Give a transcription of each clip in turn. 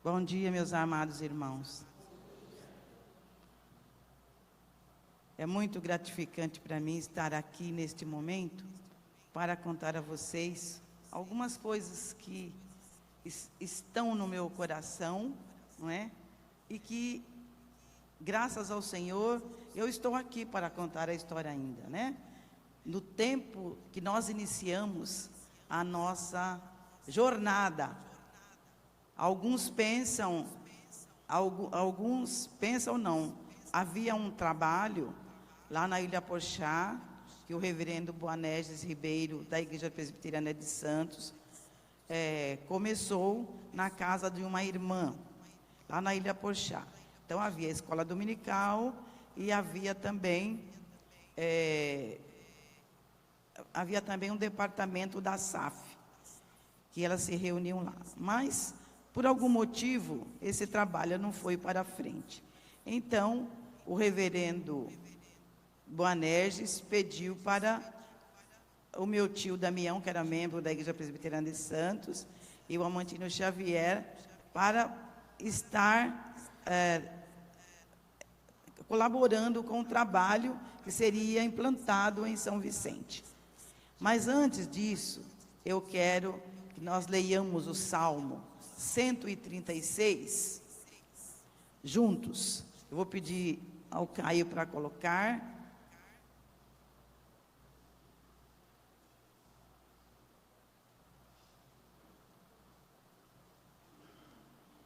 Bom dia, meus amados irmãos. É muito gratificante para mim estar aqui neste momento para contar a vocês algumas coisas que estão no meu coração, não é? E que, graças ao Senhor, eu estou aqui para contar a história ainda, né? No tempo que nós iniciamos a nossa jornada, alguns pensam não, havia um trabalho lá na Ilha Porchá, que o reverendo Boanerges Ribeiro, da Igreja Presbiteriana de Santos, começou na casa de uma irmã, lá na Ilha Porchá. Então havia a escola dominical e havia também um departamento da SAF, que elas se reuniam lá. Mas, por algum motivo, esse trabalho não foi para frente. Então, o reverendo Boanerges pediu para o meu tio Damião, que era membro da Igreja Presbiteriana de Santos, e o Amantino Xavier, para estar colaborando com o trabalho que seria implantado em São Vicente. Mas antes disso, eu quero que nós leiamos o Salmo 136 juntos. Eu vou pedir ao Caio para colocar.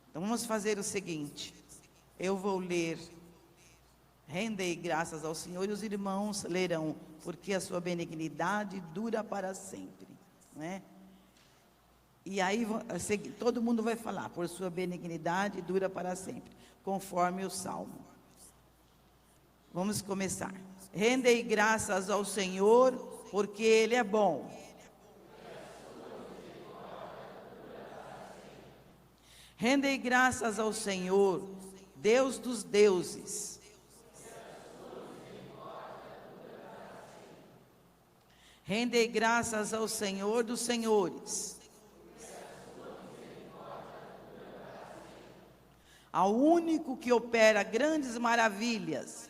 Então vamos fazer o seguinte, eu vou ler: rendei graças ao Senhor, e os irmãos lerão, porque a sua benignidade dura para sempre, não é? E aí todo mundo vai falar, por sua benignidade dura para sempre, conforme o Salmo. Vamos começar. Rendei graças ao Senhor, porque Ele é bom. Rendei graças ao Senhor, Deus dos deuses. Rendei graças ao Senhor dos senhores. Ao único que opera grandes maravilhas.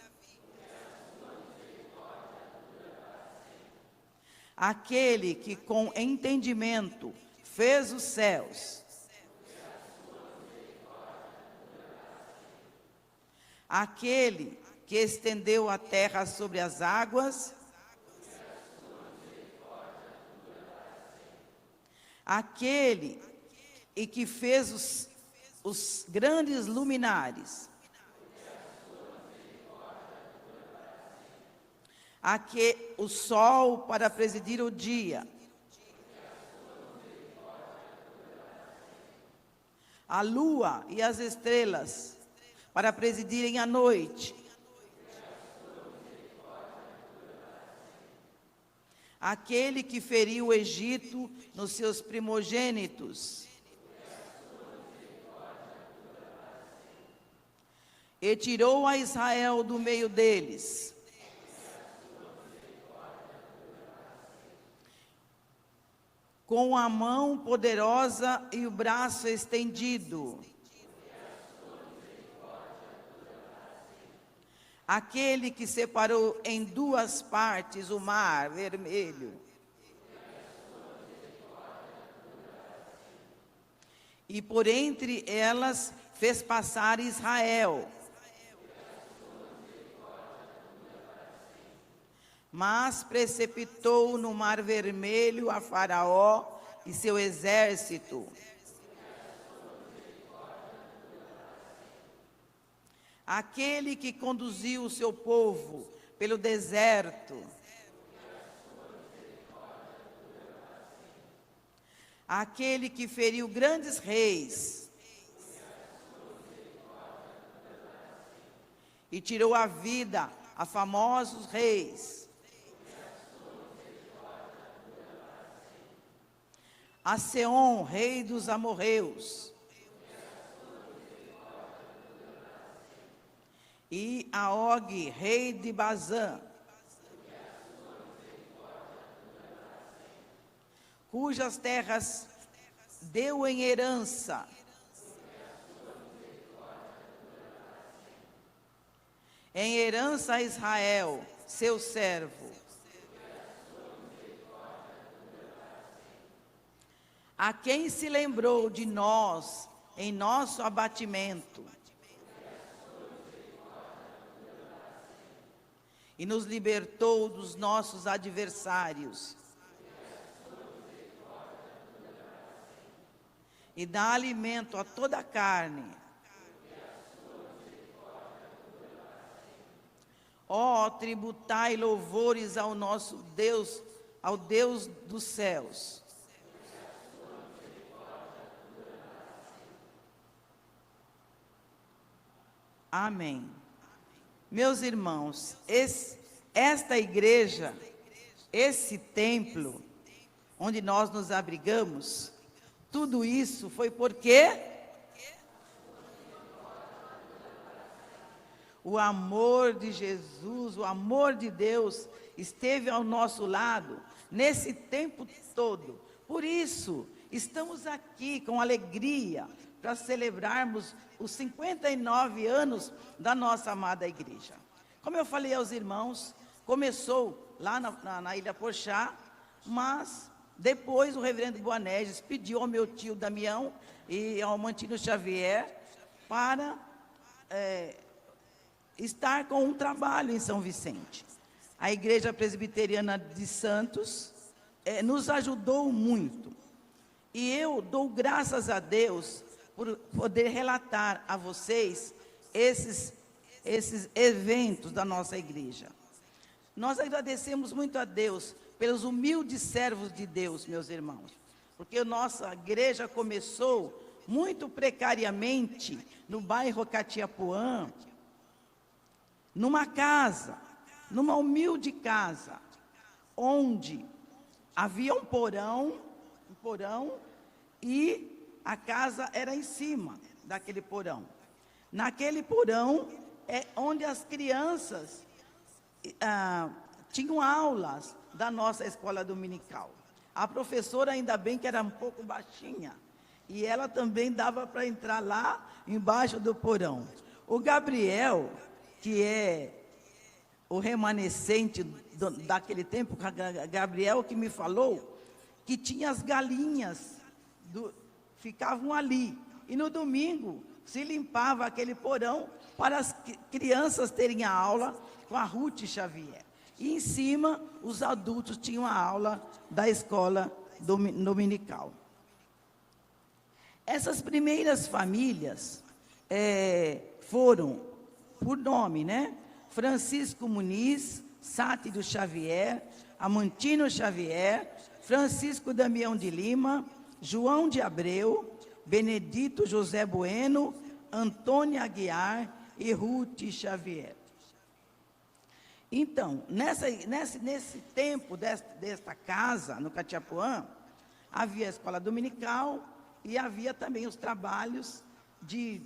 Aquele que com entendimento fez os céus. Aquele que estendeu a terra sobre as águas. Aquele e que fez os grandes luminares. O sol para presidir o dia. A lua e as estrelas para presidirem a noite. Aquele que feriu o Egito nos seus primogênitos. E tirou a Israel do meio deles. Com a mão poderosa e o braço estendido. Aquele que separou em duas partes o mar vermelho. E por entre elas fez passar Israel. Mas precipitou no mar vermelho a Faraó e seu exército. Aquele que conduziu o seu povo pelo deserto. Aquele que feriu grandes reis. E tirou a vida a famosos reis. A Seom, rei dos amorreus. E a Og, rei de Bazã, cujas terras deu em herança em herança a Israel, seu servo. A quem se lembrou de nós em nosso abatimento e nos libertou dos nossos adversários e dá alimento a toda a carne. Ó, tributai louvores ao nosso Deus, ao Deus dos céus. Amém. Meus irmãos, esta igreja, esse templo, onde nós nos abrigamos, tudo isso foi porque o amor de Jesus, o amor de Deus esteve ao nosso lado nesse tempo todo. Por isso, estamos aqui com alegria para celebrarmos os 59 anos da nossa amada igreja. Como eu falei aos irmãos, começou lá na Ilha Porchá, mas depois o reverendo Boanerges pediu ao meu tio Damião e ao Mantino Xavier para estar com um trabalho em São Vicente. A Igreja Presbiteriana de Santos nos ajudou muito. E eu dou graças a Deus por poder relatar a vocês esses eventos da nossa igreja. Nós agradecemos muito a Deus pelos humildes servos de Deus, meus irmãos, porque a nossa igreja começou muito precariamente no bairro Catiapuã, numa casa, numa humilde casa, onde havia um porão e a casa era em cima daquele porão. Naquele porão é onde as crianças tinham aulas da nossa escola dominical. A professora, ainda bem que era um pouco baixinha, e ela também dava para entrar lá embaixo do porão. O Gabriel, que é o remanescente daquele tempo, Gabriel que me falou que tinha as galinhas, ficavam ali, e no domingo se limpava aquele porão para as crianças terem a aula com a Ruth Xavier. E em cima, os adultos tinham a aula da escola dominical. Essas primeiras famílias foram, por nome, né? Francisco Muniz, Sátirio Xavier, Amantino Xavier, Francisco Damião de Lima, João de Abreu, Benedito José Bueno, Antônia Aguiar e Ruth Xavier. Então, nesse tempo desta casa, no Catiapuã, havia a escola dominical e havia também os trabalhos de...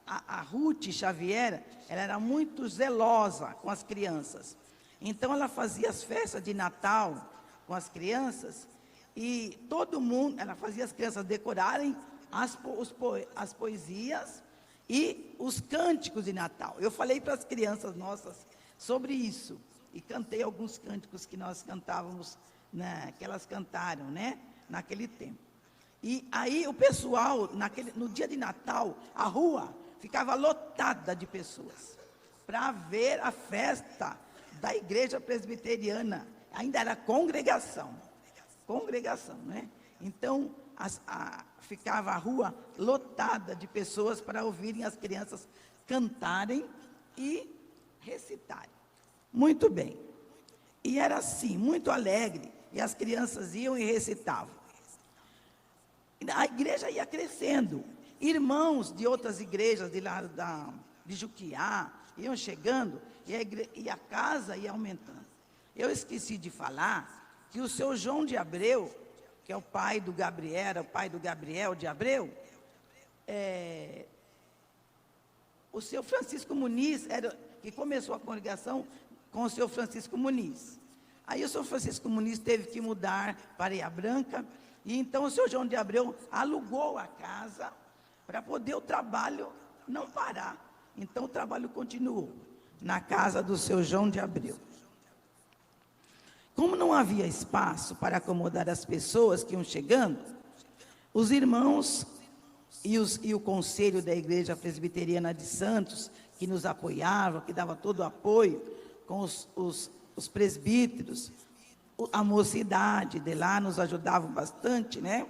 A Ruth Xavier, ela era muito zelosa com as crianças. Então, ela fazia as festas de Natal com as crianças e todo mundo, ela fazia as crianças decorarem as poesias e os cânticos de Natal. Eu falei para as crianças nossas sobre isso e cantei alguns cânticos que nós cantávamos, né, que elas cantaram, né, naquele tempo. E aí o pessoal, no dia de Natal, a rua ficava lotada de pessoas para ver a festa da igreja presbiteriana. Ainda era congregação, né? Então, ficava a rua lotada de pessoas para ouvirem as crianças cantarem e recitarem. Muito bem. E era assim, muito alegre, e as crianças iam e recitavam. A igreja ia crescendo. Irmãos de outras igrejas de lá de Juquiá iam chegando e a casa ia aumentando. Eu esqueci de falar que o seu João de Abreu, que é o pai do Gabriel, de Abreu, o seu Francisco Muniz, que começou a congregação com o seu Francisco Muniz. Aí o seu Francisco Muniz teve que mudar para Areia Branca, e então o seu João de Abreu alugou a casa para poder o trabalho não parar. Então o trabalho continuou. na casa do seu João de Abreu. Como não havia espaço para acomodar as pessoas que iam chegando, os irmãos e o conselho da Igreja Presbiteriana de Santos, que nos apoiava, que dava todo o apoio, com os presbíteros, a mocidade de lá nos ajudavam bastante, né?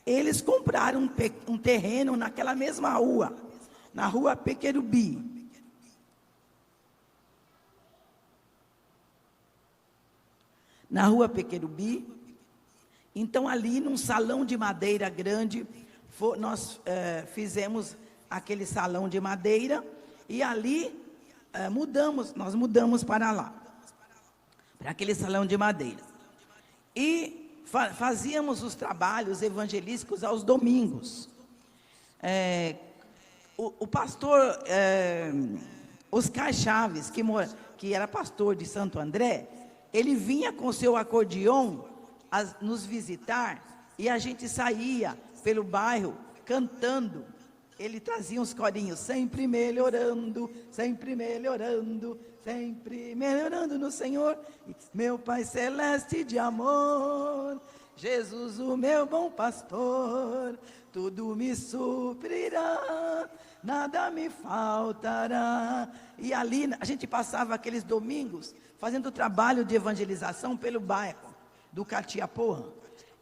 Eles compraram um terreno naquela mesma rua, na rua Pequerubi. Na rua Pequerubi. Então, ali, num salão de madeira grande, nós fizemos aquele salão de madeira, e ali nós mudamos para lá, para aquele salão de madeira. E fazíamos os trabalhos evangelísticos aos domingos. O pastor Oscar Chaves, que era pastor de Santo André, ele vinha com seu acordeon nos visitar, e a gente saía pelo bairro cantando. Ele trazia uns corinhos, sempre melhorando, sempre melhorando, sempre melhorando no Senhor, meu Pai celeste de amor, Jesus o meu bom pastor, tudo me suprirá, nada me faltará. E ali a gente passava aqueles domingos fazendo trabalho de evangelização pelo bairro do Catiapoã.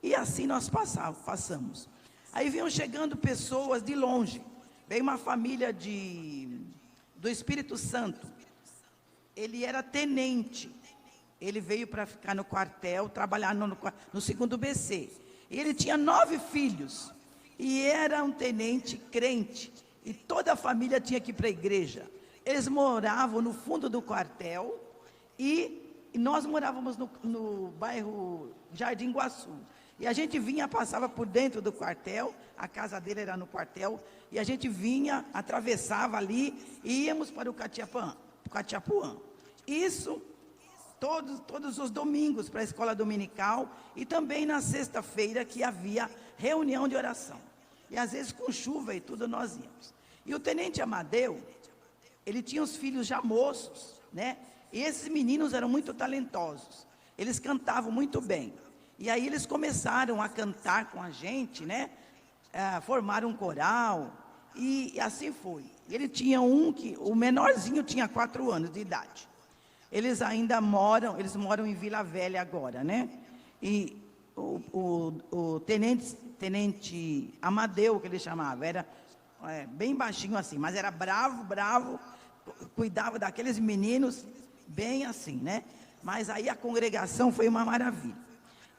E assim nós passamos. Aí vinham chegando pessoas de longe. Veio uma família do Espírito Santo. Ele era tenente. Ele veio para ficar no quartel, trabalhar no 2º BC. E ele tinha 9 filhos. E era um tenente crente. E toda a família tinha que ir para a igreja. Eles moravam no fundo do quartel. E nós morávamos no bairro Jardim Iguaçu. E a gente vinha, passava por dentro do quartel, a casa dele era no quartel, e a gente vinha, atravessava ali, e íamos para o Catiapuã. Isso, todos os domingos, para a escola dominical, e também na sexta-feira, que havia reunião de oração. E às vezes com chuva e tudo, nós íamos. E o tenente Amadeu, ele tinha os filhos já moços, né? E esses meninos eram muito talentosos, eles cantavam muito bem. E aí eles começaram a cantar com a gente, né? Formaram um coral, e assim foi. Ele tinha o menorzinho tinha 4 anos de idade. Eles moram em Vila Velha agora, né? E o tenente Amadeu, que ele chamava, era bem baixinho assim, mas era bravo, cuidava daqueles meninos, bem assim, né? Mas aí a congregação foi uma maravilha.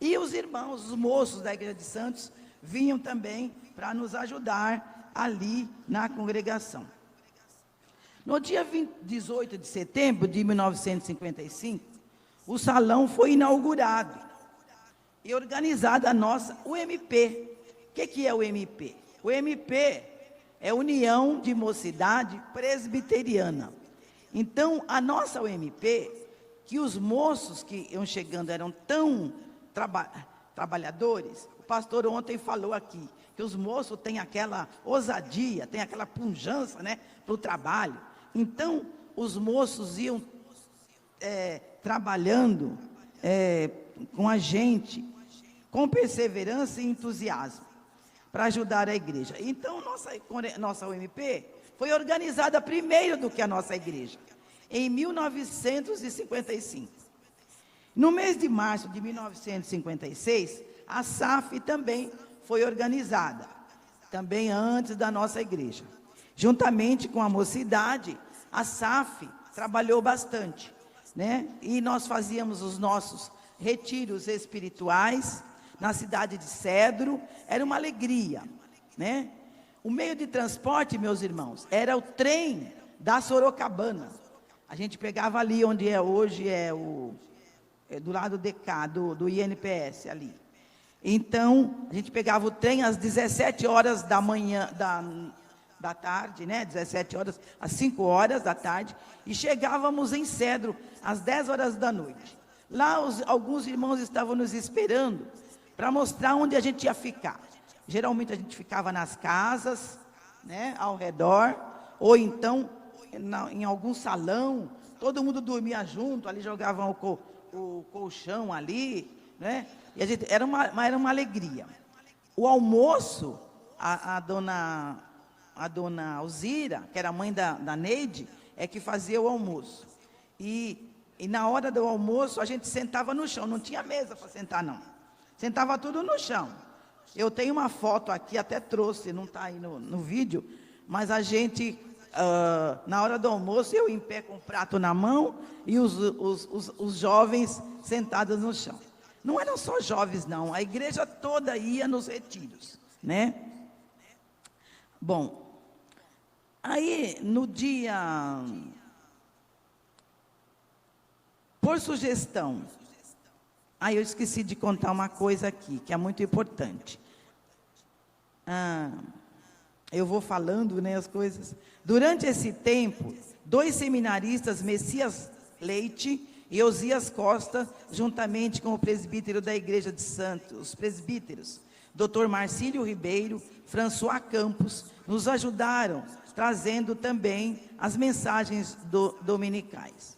E os irmãos, os moços da Igreja de Santos, vinham também para nos ajudar ali na congregação. No dia 18 de setembro de 1955, o salão foi inaugurado e organizada a nossa UMP. O que é o MP? O MP é União de Mocidade Presbiteriana. Então, a nossa UMP, que os moços que iam chegando eram tão trabalhadores, o pastor ontem falou aqui, que os moços têm aquela ousadia, têm aquela pujança, né, para o trabalho. Então, os moços iam trabalhando com a gente, com perseverança e entusiasmo, para ajudar a igreja. Então, nossa UMP foi organizada primeiro do que a nossa igreja, em 1955. No mês de março de 1956, a SAF também foi organizada, também antes da nossa igreja. Juntamente com a mocidade, a SAF trabalhou bastante, né? E nós fazíamos os nossos retiros espirituais na cidade de Cedro, era uma alegria, né? O meio de transporte, meus irmãos, era o trem da Sorocabana. A gente pegava ali onde hoje do lado do INPS ali. Então, a gente pegava o trem às 17 horas da manhã, da tarde, né? 17 horas, às 5 horas da tarde, e chegávamos em Cedro às 10 horas da noite. Lá, alguns irmãos estavam nos esperando para mostrar onde a gente ia ficar. Geralmente a gente ficava nas casas, né, ao redor, ou então em algum salão, todo mundo dormia junto, ali jogavam o colchão ali, né? E era uma alegria. O almoço, a dona Alzira, que era a mãe da Neide, é que fazia o almoço. E na hora do almoço, a gente sentava no chão, não tinha mesa para sentar, não. Sentava tudo no chão. Eu tenho uma foto aqui, até trouxe, não está aí no vídeo, mas a gente, na hora do almoço, eu em pé com o prato na mão e os jovens sentados no chão. Não eram só jovens, não, a igreja toda ia nos retiros, né? Bom, aí no dia, por sugestão, aí eu esqueci de contar uma coisa aqui, que é muito importante. Eu vou falando, né, as coisas. Durante esse tempo, 2 seminaristas, Messias Leite e Osias Costa, juntamente com o presbítero da Igreja de Santos, os presbíteros, Dr. Marcílio Ribeiro, François Campos, nos ajudaram, trazendo também as mensagens dominicais.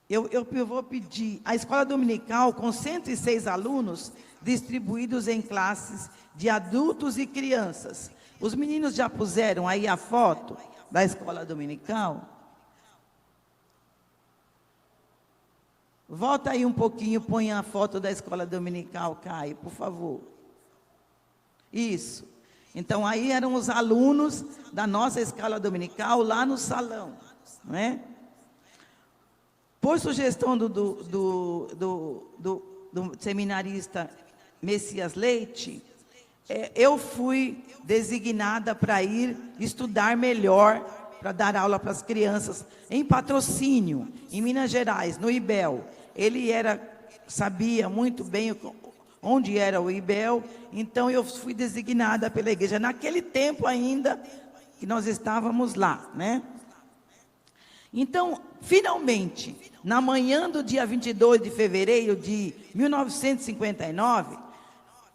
Eu vou pedir a escola dominical com 106 alunos, distribuídos em classes de adultos e crianças. Os meninos já puseram aí a foto da escola dominical? Volta aí um pouquinho, põe a foto da escola dominical, Caio, por favor. Isso. Então, aí eram os alunos da nossa escola dominical lá no salão, não é? Por sugestão do seminarista Messias Leite, eu fui designada para ir estudar melhor, para dar aula para as crianças, em Patrocínio, em Minas Gerais, no IBEL. Ele sabia muito bem onde era o IBEL, então eu fui designada pela igreja, naquele tempo ainda que nós estávamos lá, né? Então, finalmente, na manhã do dia 22 de fevereiro de 1959,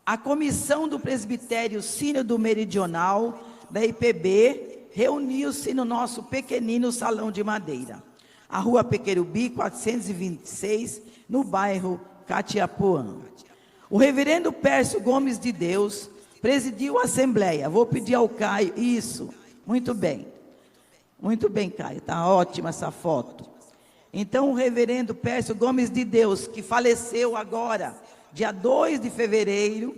a comissão do presbitério Sínodo Meridional da IPB reuniu-se no nosso pequenino salão de madeira, a Rua Pequerubi, 426, no bairro Catiapuã. O reverendo Pércio Gomes de Deus presidiu a assembleia. Vou pedir ao Caio, isso, muito bem, Caio, está ótima essa foto. Então, o reverendo Pércio Gomes de Deus, que faleceu agora, dia 2 de fevereiro,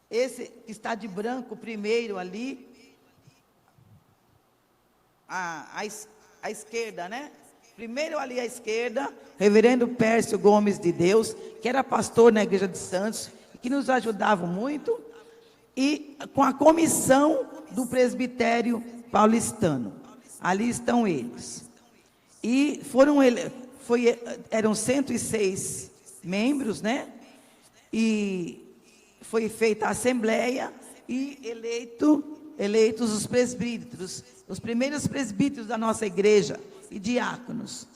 esse que está de branco primeiro ali, à esquerda, né? Primeiro ali à esquerda, reverendo Pércio Gomes de Deus, que era pastor na Igreja de Santos, que nos ajudava muito, e com a comissão do presbitério paulistano. Ali estão eles. E eram 106 membros, né? E foi feita a assembleia e eleitos os presbíteros, os primeiros presbíteros da nossa igreja e diáconos.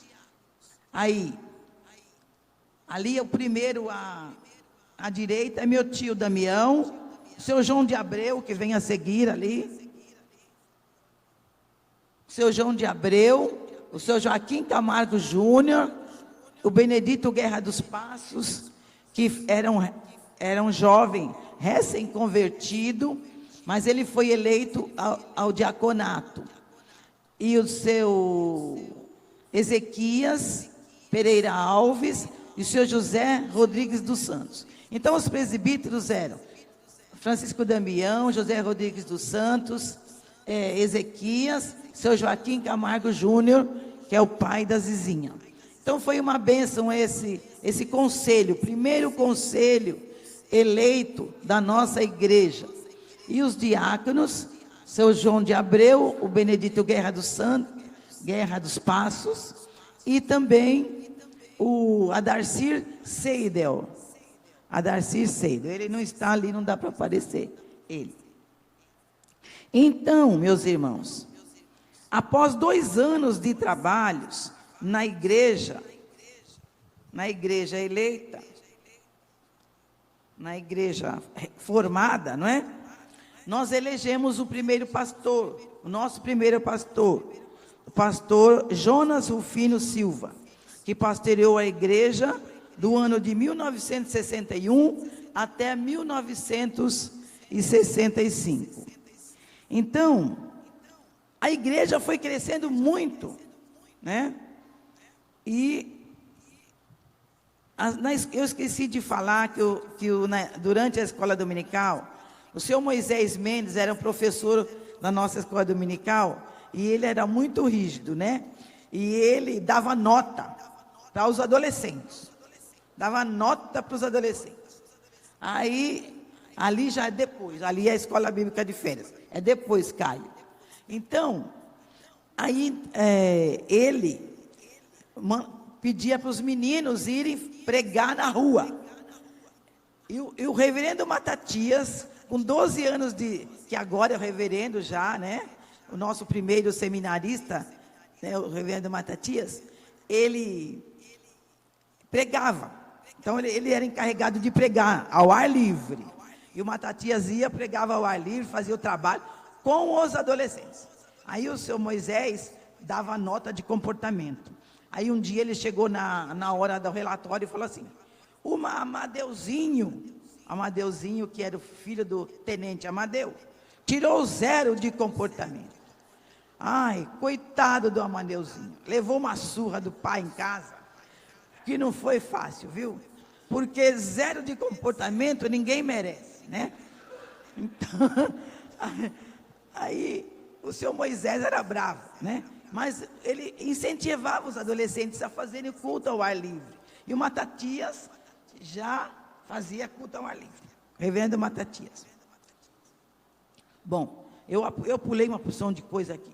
Aí, ali é o primeiro à direita, é meu tio Damião, o seu João de Abreu, que vem a seguir ali, o seu João de Abreu, o seu Joaquim Camargo Júnior, o Benedito Guerra dos Passos, que era um jovem recém-convertido, mas ele foi eleito ao diaconato. E o seu Ezequias Pereira Alves e o seu José Rodrigues dos Santos. Então, os presbíteros eram Francisco Damião, José Rodrigues dos Santos, Ezequias, seu Joaquim Camargo Júnior, que é o pai da Zizinha. Então, foi uma bênção esse conselho, primeiro conselho eleito da nossa igreja. E os diáconos, seu João de Abreu, o Benedito Guerra dos Passos, e também o Adarcir Seidel. Ele não está ali, não dá para aparecer ele. Então, meus irmãos, após 2 anos de trabalhos na igreja eleita, na igreja formada, não é? nós elegemos o primeiro pastor, o nosso primeiro pastor, o pastor Jonas Rufino Silva, que pastoreou a igreja do ano de 1961 até 1965. Então, a igreja foi crescendo muito, né? E eu esqueci de falar durante a escola dominical, o senhor Moisés Mendes era um professor da nossa escola dominical, e ele era muito rígido, né? E ele dava nota para os adolescentes. Dava nota para os adolescentes. Aí, ali já é depois, ali é a escola bíblica de férias. É depois, Caio. Então, aí ele pedia para os meninos irem pregar na rua. E o reverendo Matatias, com 12 anos que agora é o reverendo já, né? O nosso primeiro seminarista, né, o reverendo Matatias, ele pregava. Então, ele era encarregado de pregar ao ar livre. E o Matatias pregava ao ar livre, fazia o trabalho com os adolescentes. Aí o seu Moisés dava nota de comportamento. Aí um dia ele chegou na hora do relatório e falou assim: o Amadeuzinho, que era o filho do tenente Amadeu, tirou 0 de comportamento. Ai, coitado do Amadeuzinho, levou uma surra do pai em casa, que não foi fácil, viu? Porque 0 de comportamento ninguém merece, né? Então, aí o seu Moisés era bravo, né? Mas ele incentivava os adolescentes a fazerem culto ao ar livre. E o Matatias já fazia culto ao ar livre. Reverendo Matatias. Bom, eu pulei uma porção de coisa aqui.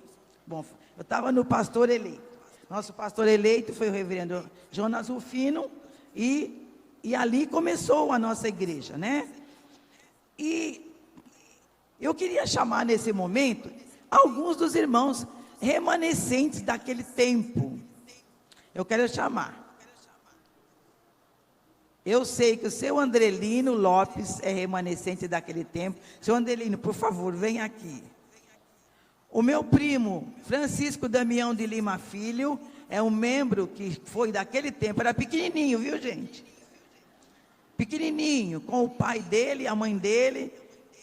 Bom, eu estava no pastor eleito. Nosso pastor eleito foi o reverendo Jonas Rufino, e ali começou a nossa igreja, né? E eu queria chamar nesse momento alguns dos irmãos remanescentes daquele tempo. Eu quero chamar. Eu sei que o seu Andrelino Lopes é remanescente daquele tempo. Seu Andrelino, por favor, vem aqui. O meu primo, Francisco Damião de Lima Filho, é um membro que foi daquele tempo, era pequenininho, viu, gente? Pequenininho, com o pai dele, a mãe dele,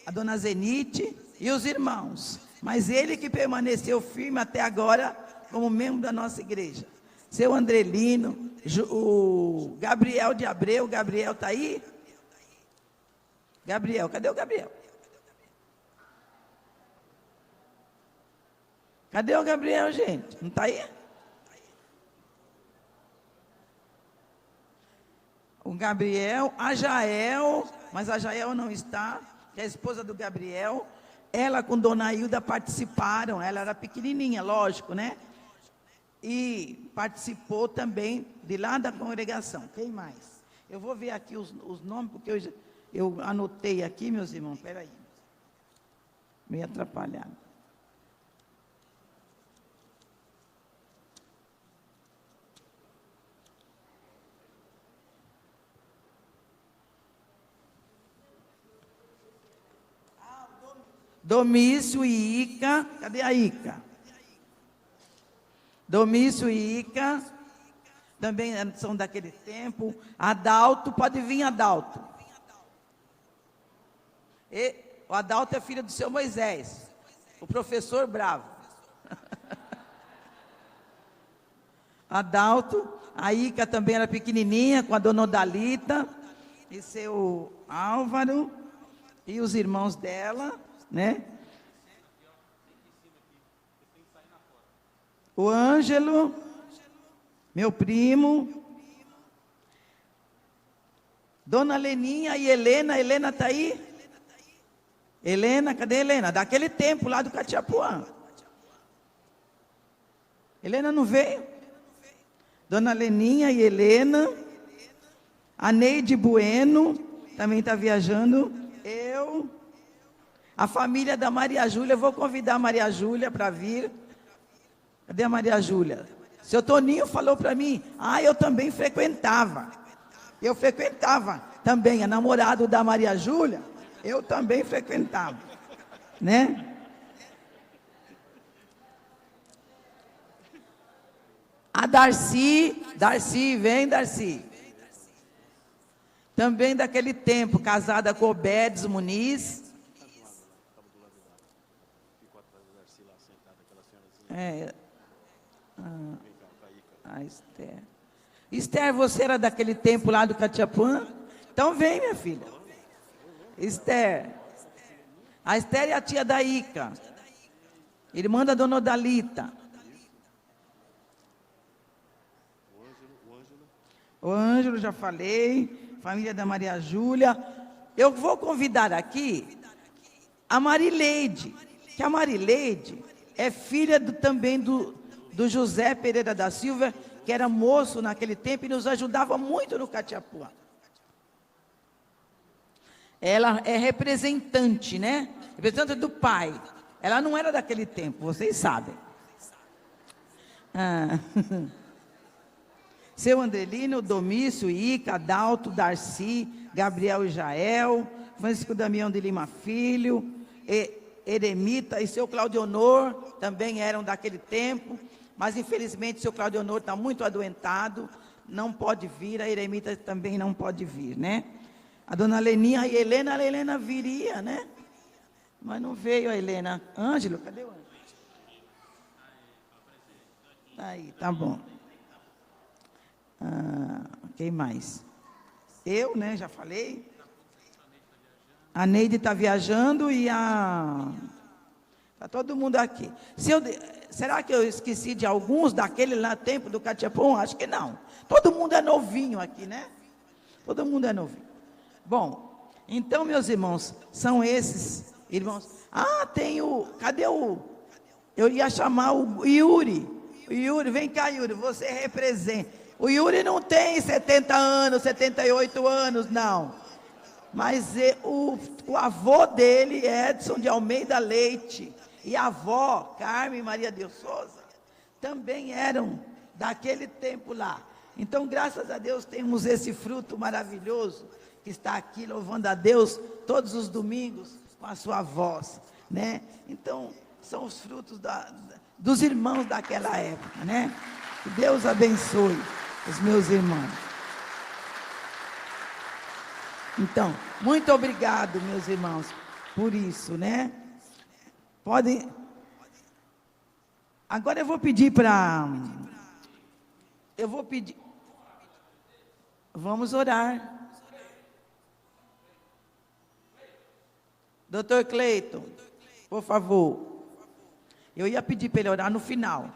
a dona Zenite e os irmãos. Mas ele que permaneceu firme até agora como membro da nossa igreja. Seu Andrelino, o Gabriel de Abreu. Gabriel está aí? Gabriel, cadê o Gabriel? Cadê o Gabriel, gente? Não está aí? O Gabriel, a Jael, mas a Jael não está, que é a esposa do Gabriel. Ela com Dona Hilda participaram, ela era pequenininha, lógico, né? E participou também de lá da congregação. Quem mais? Eu vou ver aqui os nomes, porque eu anotei aqui, meus irmãos, peraí. Meio atrapalhado. Domício e Ica, cadê a Ica? Domício e Ica, também são daquele tempo. Adalto, pode vir Adalto. O Adalto é filho do seu Moisés, o professor bravo. Adalto, a Ica também era pequenininha, com a dona Odalita, e seu Álvaro, e os irmãos dela, né? O Ângelo, meu primo, Dona Leninha e Helena. Helena está aí? Helena, cadê Helena? Daquele tempo lá do Catiapuã. Helena não veio? Dona Leninha e Helena. A Neide Bueno também está viajando. Eu. A família da Maria Júlia, eu vou convidar a Maria Júlia para vir. Cadê a Maria Júlia? Seu Toninho falou para mim, eu também frequentava. Eu frequentava também, a namorada da Maria Júlia, eu também frequentava. né? A Darcy, vem Darcy. Também daquele tempo, casada com Obedes Muniz. A Esther. Esther, você era daquele tempo lá do Catiapã? Então vem, minha filha. Esther. A Esther é a tia da Ica, irmã da dona Odalita. O Ângelo, já falei. Família da Maria Júlia. Eu vou convidar aqui a Marileide, que a Marileide é filha também do José Pereira da Silva, que era moço naquele tempo e nos ajudava muito no Catiapã. Ela é representante, né? Representante do pai. Ela não era daquele tempo, vocês sabem. Seu Andrelino, Domício, Ica, Adalto, Darcy, Gabriel e Jael, Francisco Damião de Lima Filho, Eremita e seu Claudionor também eram daquele tempo, mas infelizmente seu Claudionor está muito adoentado, não pode vir, a Eremita também não pode vir, né? A dona Leninha e a Helena viria, né? Mas não veio a Helena. Ângelo, cadê o Ângelo? Aí, tá bom. Quem mais? Eu, né, já falei. A Neide está viajando e está todo mundo aqui. Será que eu esqueci de alguns daquele lá tempo do Catiapã? Acho que não. Todo mundo é novinho aqui, né? Todo mundo é novinho. Bom, então, meus irmãos, são esses irmãos. Tem o... Cadê o... Eu ia chamar o Yuri. O Yuri, vem cá, Yuri, você representa. O Yuri não tem 70 anos, 78 anos, não. Mas o avô dele, Edson de Almeida Leite, e a avó, Carmen Maria de Souza, também eram daquele tempo lá. Então, graças a Deus, temos esse fruto maravilhoso, que está aqui louvando a Deus todos os domingos, com a sua voz, né? Então, são os frutos dos irmãos daquela época, né? Que Deus abençoe os meus irmãos. Então, muito obrigado, meus irmãos, por isso, né? Podem... Agora eu vou pedir para... Vamos orar. Doutor Cleiton, por favor. Eu ia pedir para ele orar no final.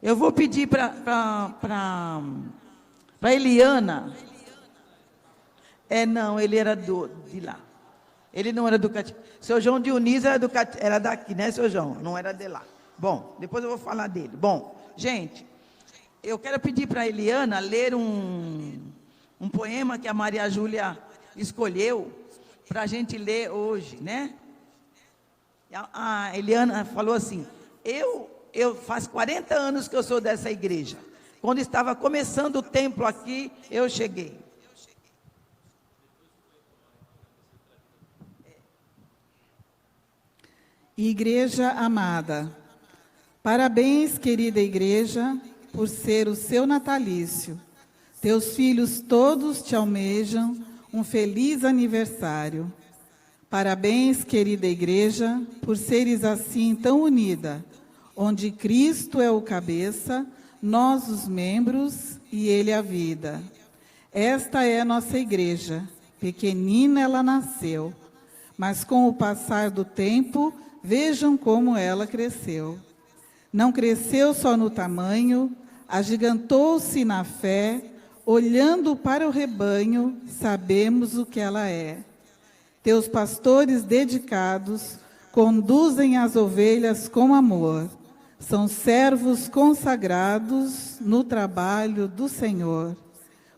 Eu vou pedir para Eliana. Não, ele era de lá. Ele não era do Catiapã. Seu João Dionísio era daqui, né, seu João? Não era de lá. Bom, depois eu vou falar dele. Bom, gente, eu quero pedir para a Eliana ler um poema que a Maria Júlia escolheu para a gente ler hoje, né? A Eliana falou assim, eu faz 40 anos que eu sou dessa igreja. Quando estava começando o templo aqui, eu cheguei. Igreja amada, parabéns, querida igreja, por ser o seu natalício. Teus filhos todos te almejam um feliz aniversário. Parabéns, querida igreja, por seres assim tão unida, onde Cristo é o cabeça, nós os membros e Ele a vida. Esta é a nossa igreja, pequenina ela nasceu, mas com o passar do tempo, vejam como ela cresceu. Não cresceu só no tamanho, agigantou-se na fé, olhando para o rebanho, sabemos o que ela é. Teus pastores dedicados conduzem as ovelhas com amor. São servos consagrados no trabalho do Senhor.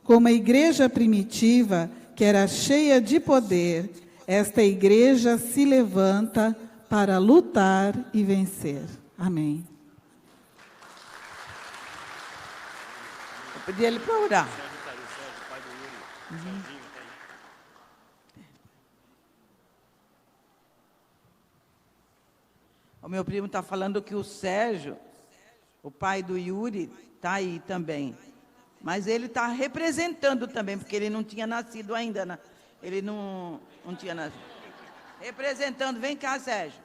Como a igreja primitiva, que era cheia de poder, esta igreja se levanta para lutar e vencer. Amém. Pedi ele para orar. Sérgio, pai do Yuri. Serginho, tá aí. O meu primo está falando que o Sérgio, o pai do Yuri, está aí também. Mas ele está representando também, porque ele não tinha nascido ainda. Né? Ele não tinha nascido. Representando. Vem cá, Sérgio.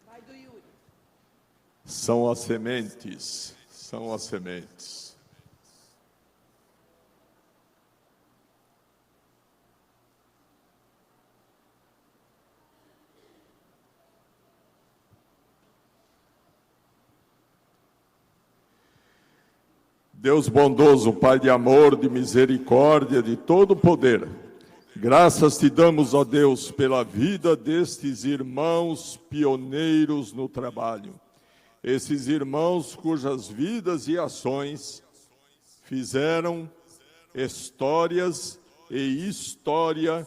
Pai do Yuri. São as sementes, são as sementes. Deus bondoso, Pai de amor, de misericórdia, de todo poder, graças te damos, ó Deus, pela vida destes irmãos pioneiros no trabalho. Esses irmãos cujas vidas e ações fizeram histórias e história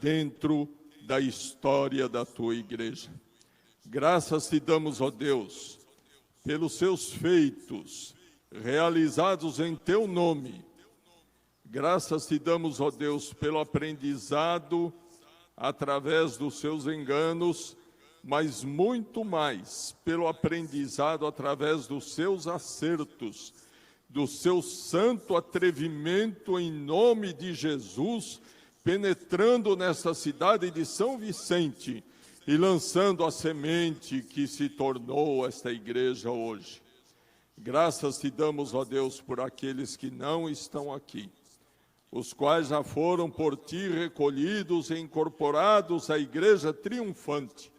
dentro da história da tua igreja. Graças te damos, ó Deus, pelos seus feitos realizados em teu nome. Graças te damos, ó Deus, pelo aprendizado através dos seus enganos, mas muito mais pelo aprendizado através dos seus acertos, do seu santo atrevimento em nome de Jesus, penetrando nesta cidade de São Vicente e lançando a semente que se tornou esta igreja hoje. Graças te damos, ó Deus, por aqueles que não estão aqui, os quais já foram por ti recolhidos e incorporados à igreja triunfante.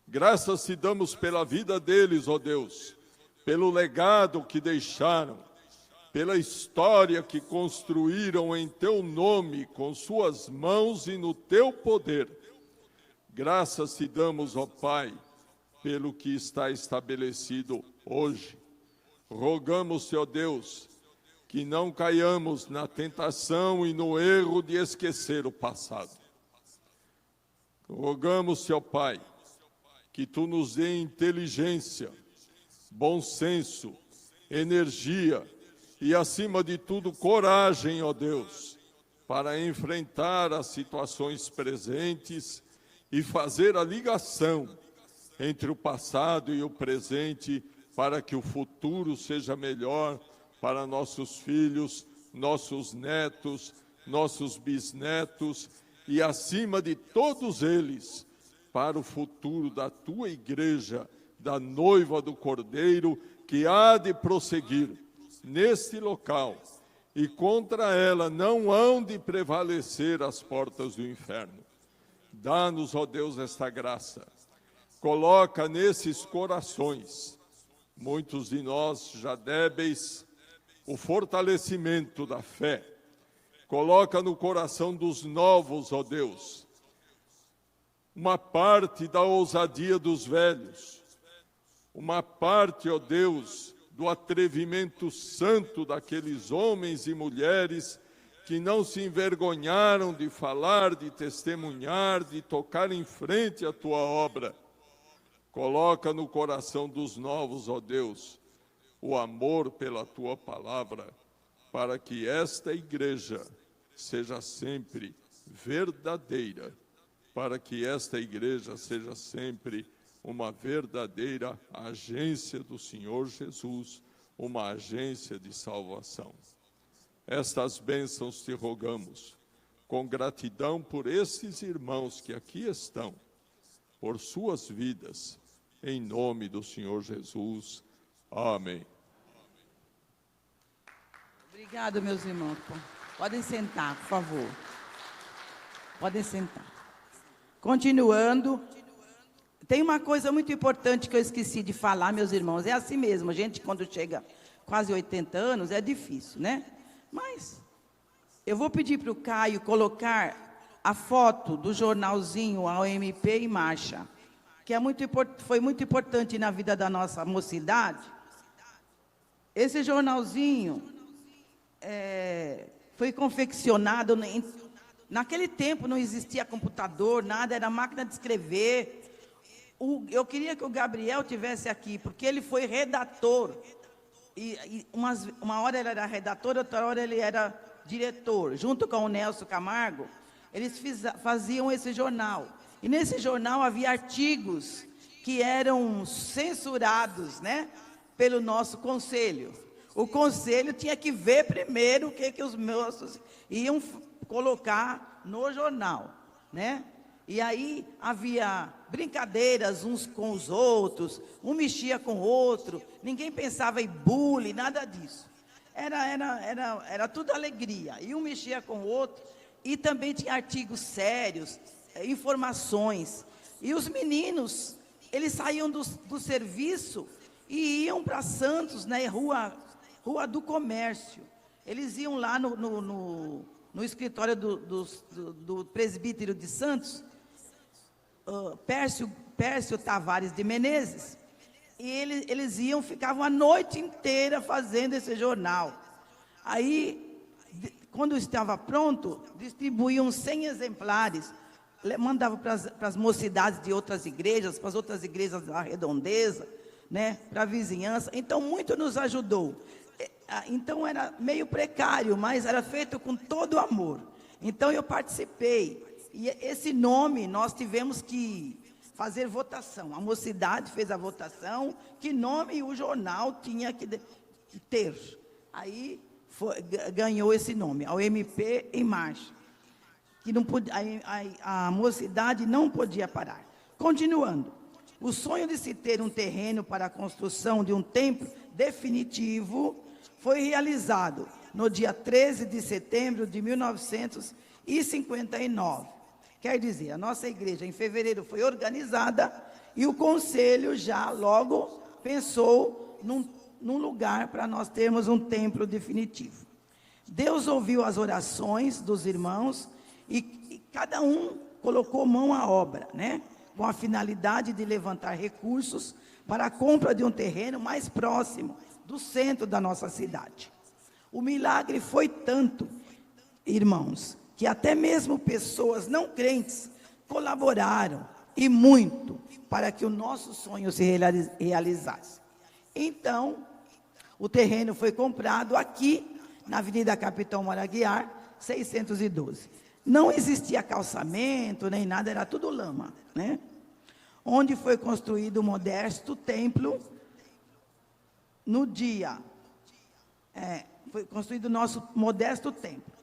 Graças te damos pela vida deles, ó Deus, pelo legado que deixaram, pela história que construíram em teu nome, com suas mãos e no teu poder. Graças te damos, ó Pai, pelo que está estabelecido hoje. Rogamos-te, ó Deus, que não caiamos na tentação e no erro de esquecer o passado. Rogamos-te, ó Pai, que tu nos dê inteligência, bom senso, energia e, acima de tudo, coragem, ó Deus, para enfrentar as situações presentes e fazer a ligação entre o passado e o presente, para que o futuro seja melhor para nossos filhos, nossos netos, nossos bisnetos e, acima de todos eles, para o futuro da tua igreja, da noiva do Cordeiro, que há de prosseguir neste local, e contra ela não hão de prevalecer as portas do inferno. Dá-nos, ó Deus, esta graça. Coloca nesses corações, muitos de nós já débeis, o fortalecimento da fé. Coloca no coração dos novos, ó Deus, uma parte da ousadia dos velhos, uma parte, ó Deus, do atrevimento santo daqueles homens e mulheres que não se envergonharam de falar, de testemunhar, de tocar em frente à tua obra. Coloca no coração dos novos, ó Deus, o amor pela tua palavra, para que esta igreja seja sempre verdadeira, para que esta igreja seja sempre uma verdadeira agência do Senhor Jesus, uma agência de salvação. Estas bênçãos te rogamos, com gratidão por esses irmãos que aqui estão, por suas vidas, em nome do Senhor Jesus. Amém. Obrigada, meus irmãos. Podem sentar, por favor. Podem sentar. Continuando, tem uma coisa muito importante que eu esqueci de falar, meus irmãos. É assim mesmo, a gente quando chega quase 80 anos, é difícil, né? Mas eu vou pedir para o Caio colocar a foto do jornalzinho AOMP em marcha, que foi muito importante na vida da nossa mocidade. Esse jornalzinho foi confeccionado, naquele tempo não existia computador, nada, era máquina de escrever. Eu queria que o Gabriel tivesse aqui, porque ele foi redator. Uma hora ele era redator, outra hora ele era diretor. Junto com o Nelson Camargo, eles faziam esse jornal. E nesse jornal havia artigos que eram censurados, né, pelo nosso conselho. O conselho tinha que ver primeiro o que os moços iam colocar no jornal, né? E aí havia brincadeiras uns com os outros, um mexia com o outro, ninguém pensava em bullying, nada disso. Era tudo alegria, e um mexia com o outro, e também tinha artigos sérios, informações. E os meninos, eles saíam do serviço e iam para Santos, né, Rua do Comércio. Eles iam lá no escritório do presbítero de Santos, Pércio Tavares de Menezes, e eles ficavam a noite inteira fazendo esse jornal. Aí, quando estava pronto, distribuíam 100 exemplares, mandavam para as mocidades de outras igrejas, para as outras igrejas da redondeza, né, para a vizinhança. Então, muito nos ajudou. Então, era meio precário, mas era feito com todo amor. Então, eu participei. E esse nome, nós tivemos que fazer votação. A mocidade fez a votação, que nome o jornal tinha que ter. Aí ganhou esse nome, a OMP em Marcha. Que não podia, a mocidade não podia parar. Continuando. O sonho de se ter um terreno para a construção de um templo definitivo foi realizado no dia 13 de setembro de 1959. Quer dizer, a nossa igreja em fevereiro foi organizada e o conselho já logo pensou num lugar para nós termos um templo definitivo. Deus ouviu as orações dos irmãos e cada um colocou mão à obra, né? Com a finalidade de levantar recursos para a compra de um terreno mais próximo do centro da nossa cidade. O milagre foi tanto, irmãos, que até mesmo pessoas não crentes colaboraram, e muito, para que o nosso sonho se realizasse. Então, o terreno foi comprado aqui, na Avenida Capitão Moraguiar, 612. Não existia calçamento, nem nada, era tudo lama, né? Onde foi construído o modesto templo, foi construído o nosso modesto templo.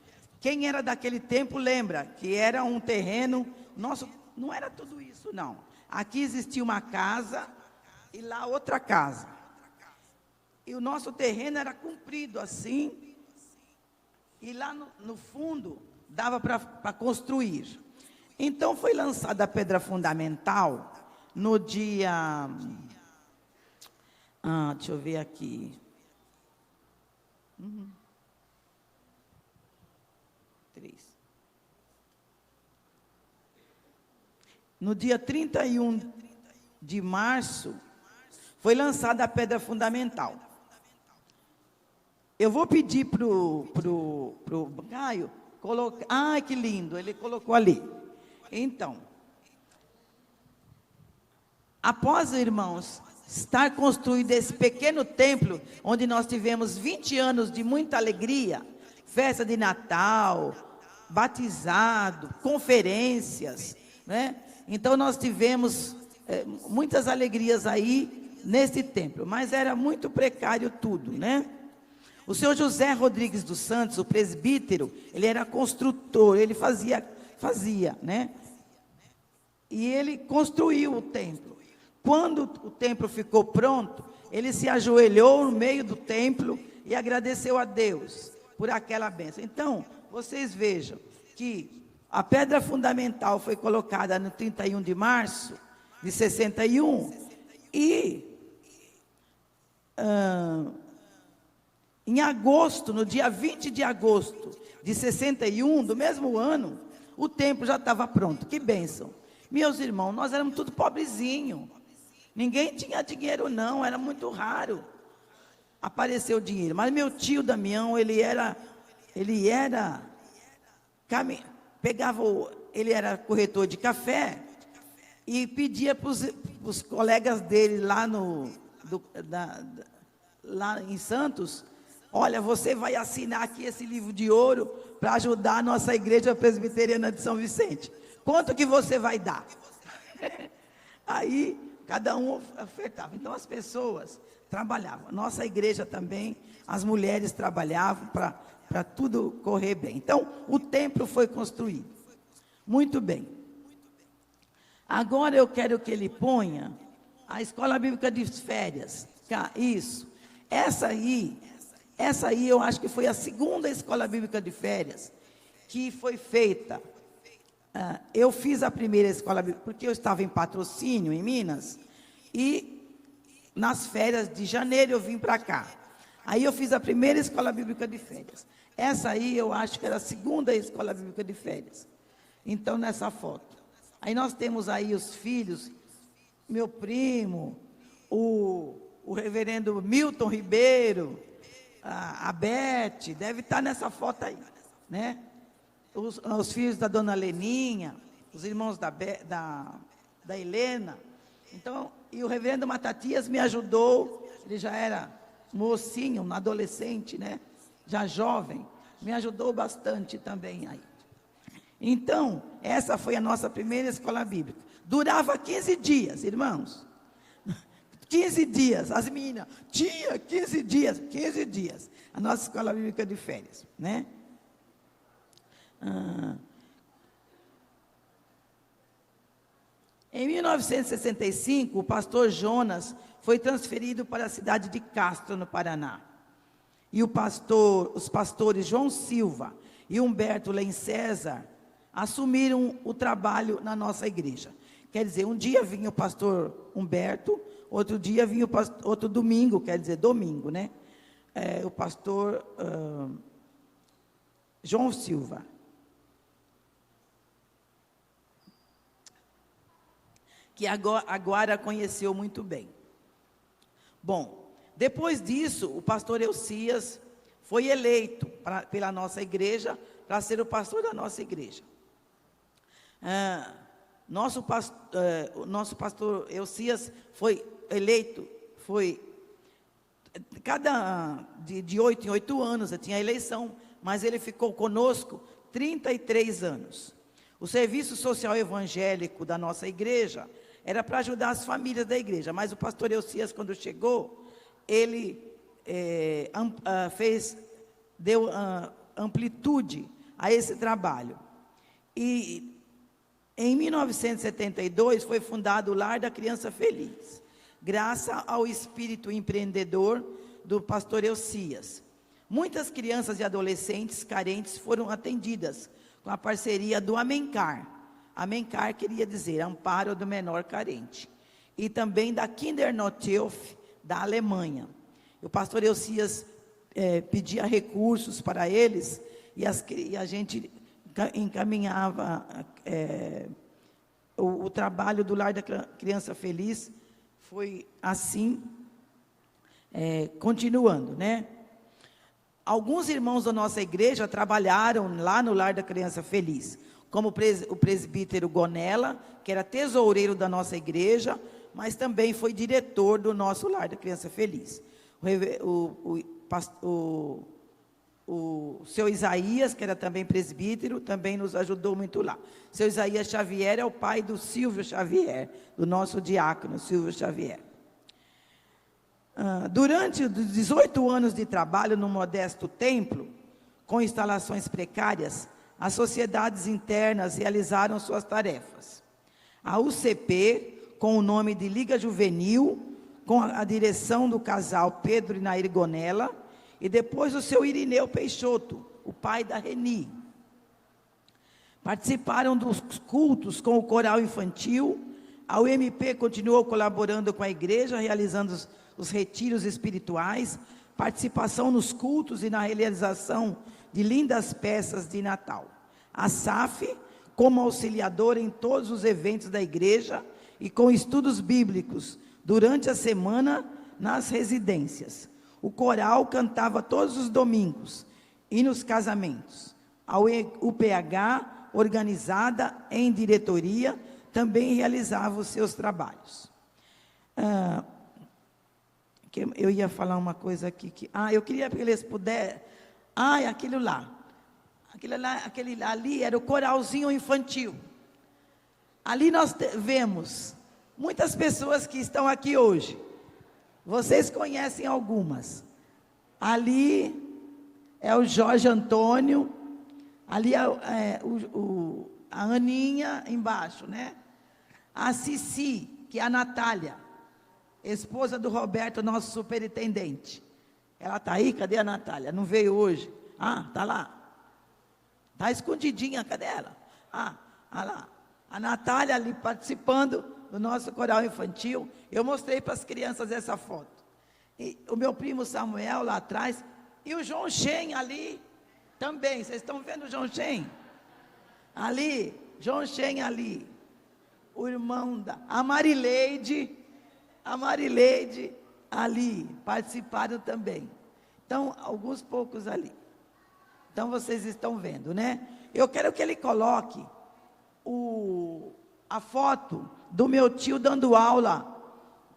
Quem era daquele tempo lembra que era um terreno nosso, não era tudo isso, não. Aqui existia uma casa e lá outra casa. E o nosso terreno era comprido assim, e lá no fundo dava para construir. Então foi lançada a pedra fundamental no dia... deixa eu ver aqui. No dia 31 de março, foi lançada a pedra fundamental. Eu vou pedir para o Caio colocar... Ai, que lindo, ele colocou ali. Então, após, irmãos, estar construído esse pequeno templo, onde nós tivemos 20 anos de muita alegria, festa de Natal, batizado, conferências, né? Então, nós tivemos muitas alegrias aí nesse templo, mas era muito precário tudo, né? O senhor José Rodrigues dos Santos, o presbítero, ele era construtor, ele fazia, né? E ele construiu o templo. Quando o templo ficou pronto, ele se ajoelhou no meio do templo e agradeceu a Deus por aquela bênção. Então, vocês vejam que a pedra fundamental foi colocada no 31 de março de 61 e em agosto, no dia 20 de agosto de 61, do mesmo ano, o templo já estava pronto. Que bênção. Meus irmãos, nós éramos tudo pobrezinho. Ninguém tinha dinheiro não, era muito raro aparecer o dinheiro. Mas meu tio Damião, ele era ele era corretor de café, e pedia para os colegas dele lá, lá em Santos: olha, você vai assinar aqui esse livro de ouro para ajudar a nossa igreja presbiteriana de São Vicente. Quanto que você vai dar? Aí, cada um ofertava. Então, as pessoas trabalhavam. Nossa igreja também, as mulheres trabalhavam para tudo correr bem. Então, o templo foi construído. Muito bem. Agora eu quero que ele ponha a Escola Bíblica de Férias. Isso. Essa aí eu acho que foi a segunda Escola Bíblica de Férias que foi feita. Eu fiz a primeira Escola Bíblica porque eu estava em Patrocínio, em Minas, e nas férias de janeiro eu vim para cá. Aí eu fiz a primeira Escola Bíblica de Férias. Essa aí eu acho que era a segunda Escola Bíblica de Férias. Então, nessa foto. Aí nós temos aí os filhos, meu primo, o reverendo Milton Ribeiro, a Beth, deve estar nessa foto aí, né? Os filhos da dona Leninha, os irmãos da Helena. Então, e o reverendo Matatias me ajudou, ele já era mocinho, um adolescente, né? Já jovem, me ajudou bastante também aí. Então, essa foi a nossa primeira escola bíblica. Durava 15 dias, irmãos. 15 dias, as meninas, tinha 15 dias, a nossa escola bíblica de férias, né? Em 1965, o pastor Jonas foi transferido para a cidade de Castro, no Paraná. E os pastores João Silva e Humberto Len César assumiram o trabalho na nossa igreja. Quer dizer, um dia vinha o pastor Humberto, outro dia vinha outro domingo, quer dizer, domingo, né? O pastor João Silva. Que agora conheceu muito bem. Bom, depois disso, o pastor Eucias foi eleito pela nossa igreja para ser o pastor da nossa igreja. Nosso pastor Eucias foi eleito, de 8 em 8 anos, tinha eleição, mas ele ficou conosco 33 anos. O serviço social evangélico da nossa igreja era para ajudar as famílias da igreja, mas o pastor Eucias, quando chegou, ele deu amplitude a esse trabalho. E em 1972 foi fundado o Lar da Criança Feliz, graças ao espírito empreendedor do pastor Eucias. Muitas crianças e adolescentes carentes foram atendidas com a parceria do Amencar. Amencar queria dizer Amparo do Menor Carente. E também da Kindernothilfe, da Alemanha. O pastor Eucias pedia recursos para eles e a gente encaminhava o trabalho do Lar da Criança Feliz. Foi assim, continuando, né? Alguns irmãos da nossa igreja trabalharam lá no Lar da Criança Feliz, como o presbítero Gonella, que era tesoureiro da nossa igreja, mas também foi diretor do nosso Lar da Criança Feliz. O seu Isaías, que era também presbítero, também nos ajudou muito lá. Seu Isaías Xavier é o pai do Silvio Xavier, do nosso diácono Silvio Xavier. Durante os 18 anos de trabalho no modesto templo, com instalações precárias, as sociedades internas realizaram suas tarefas. A UCP, com o nome de Liga Juvenil, com a direção do casal Pedro e Nair Gonella, e depois o seu Irineu Peixoto, o pai da Reni. Participaram dos cultos com o coral infantil. A UMP continuou colaborando com a igreja, realizando os retiros espirituais, participação nos cultos e na realização de lindas peças de Natal. A SAF, como auxiliadora em todos os eventos da igreja e com estudos bíblicos durante a semana nas residências. O coral cantava todos os domingos e nos casamentos. A UPH, organizada em diretoria, também realizava os seus trabalhos. Eu ia falar uma coisa aqui, eu queria que eles pudessem, aquele ali era o coralzinho infantil. Ali nós vemos muitas pessoas que estão aqui hoje, vocês conhecem algumas. Ali é o Jorge Antônio, ali é a Aninha embaixo, né? A Cici, que é a Natália, esposa do Roberto, nosso superintendente. Ela está aí? Cadê a Natália? Não veio hoje? Está lá. Está escondidinha, cadê ela? Lá. A Natália ali participando do nosso coral infantil. Eu mostrei para as crianças essa foto. E o meu primo Samuel lá atrás. E o João Shen ali também. Vocês estão vendo o João Shen? Ali, João Shen ali. O irmão a Marileide ali, participaram também. Então, alguns poucos ali. Então, vocês estão vendo, né? Eu quero que ele coloque a foto do meu tio dando aula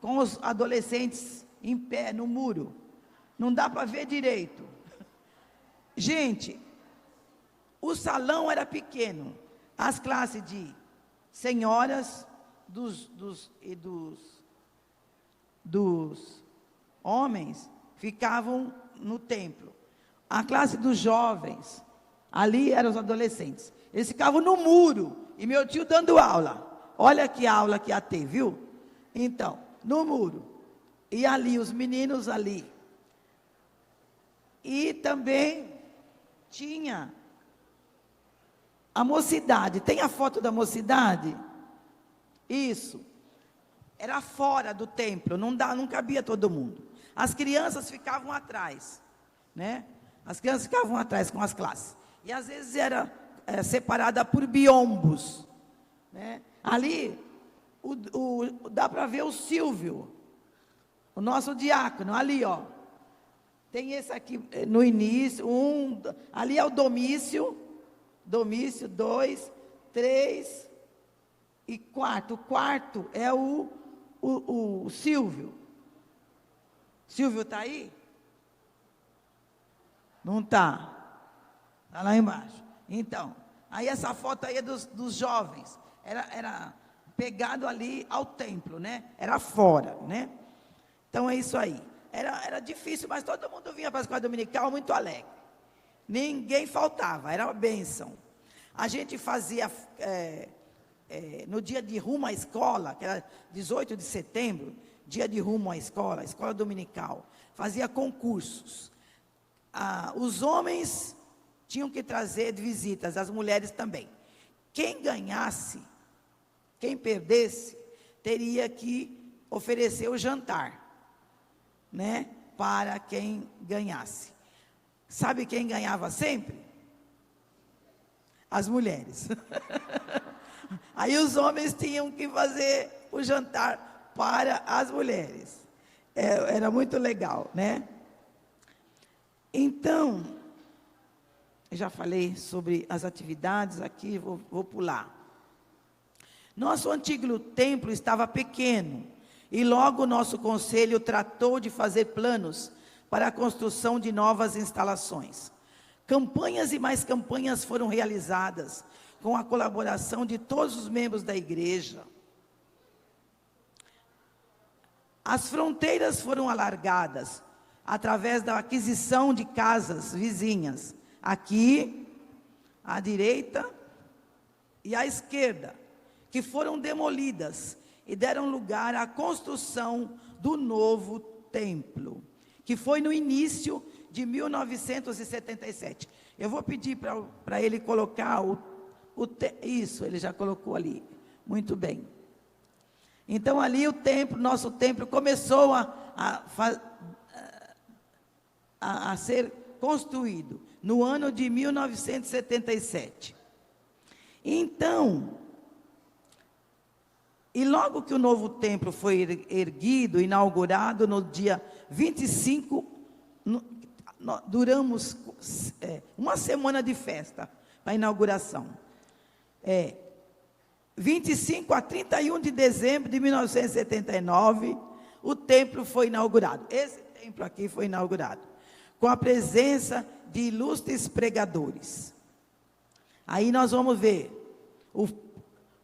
com os adolescentes em pé no muro. Não dá para ver direito. Gente, o salão era pequeno. As classes de senhoras dos homens ficavam no templo. A classe dos jovens, ali eram os adolescentes. Eles ficavam no muro, e meu tio dando aula. Olha que aula que ia ter, viu? Então, no muro. E ali, os meninos ali. E também tinha a mocidade. Tem a foto da mocidade? Isso. Era fora do templo, não cabia todo mundo. As crianças ficavam atrás, né? As crianças ficavam atrás com as classes. E às vezes era separada por biombos, né? Ali, dá para ver o Silvio, o nosso diácono, ali, ó. Tem esse aqui no início, ali é o Domício, 2, 3 e 4. O quarto é o Silvio. Silvio está aí? Não está. Está lá embaixo. Então, aí essa foto aí é dos jovens. Era pegado ali ao templo, né? Era fora, né? Então é isso aí. Era difícil, mas todo mundo vinha para a escola dominical muito alegre. Ninguém faltava, era uma bênção. A gente fazia, no dia de rumo à escola, que era 18 de setembro, dia de rumo à escola dominical, fazia concursos. Os homens tinham que trazer visitas, as mulheres também. Quem ganhasse, quem perdesse, teria que oferecer o jantar, né, para quem ganhasse. Sabe quem ganhava sempre? As mulheres. Aí os homens tinham que fazer o jantar para as mulheres. Era muito legal, né? Então, eu já falei sobre as atividades aqui, vou pular. Nosso antigo templo estava pequeno, e logo o nosso conselho tratou de fazer planos para a construção de novas instalações. Campanhas e mais campanhas foram realizadas, com a colaboração de todos os membros da igreja. As fronteiras foram alargadas, através da aquisição de casas vizinhas, aqui, à direita e à esquerda, que foram demolidas e deram lugar à construção do novo templo, que foi no início de 1977. Eu vou pedir para ele colocar isso, ele já colocou ali, muito bem. Então ali o templo, nosso templo começou a ser construído no ano de 1977. Então, e logo que o novo templo foi erguido, inaugurado no dia 25, duramos uma semana de festa para a inauguração. 25 a 31 de dezembro de 1979, o templo foi inaugurado. Esse templo aqui foi inaugurado, com a presença de ilustres pregadores. Aí nós vamos ver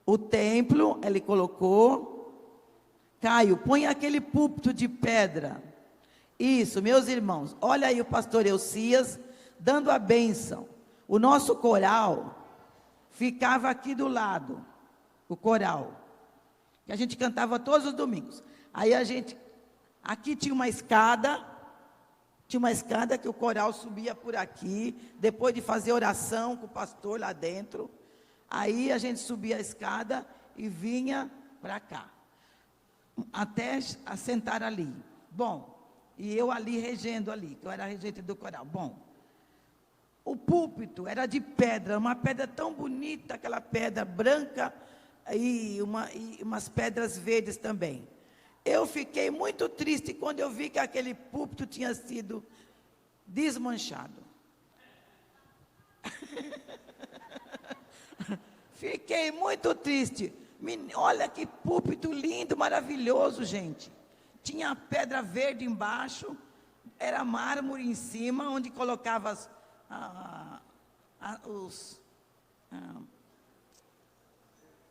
o templo, ele colocou. Caio, põe aquele púlpito de pedra. Isso, meus irmãos, olha aí o pastor Elcias dando a bênção. O nosso coral ficava aqui do lado, o coral, que a gente cantava todos os domingos. Aí aqui tinha uma escada que o coral subia por aqui, depois de fazer oração com o pastor lá dentro. Aí a gente subia a escada e vinha para cá, até assentar ali. Bom, e eu ali regendo ali, que eu era regente do coral. Bom, o púlpito era de pedra, uma pedra tão bonita, aquela pedra branca e umas pedras verdes também. Eu fiquei muito triste quando eu vi que aquele púlpito tinha sido desmanchado. Fiquei muito triste. Olha que púlpito lindo, maravilhoso, gente. Tinha pedra verde embaixo, era mármore em cima, onde colocava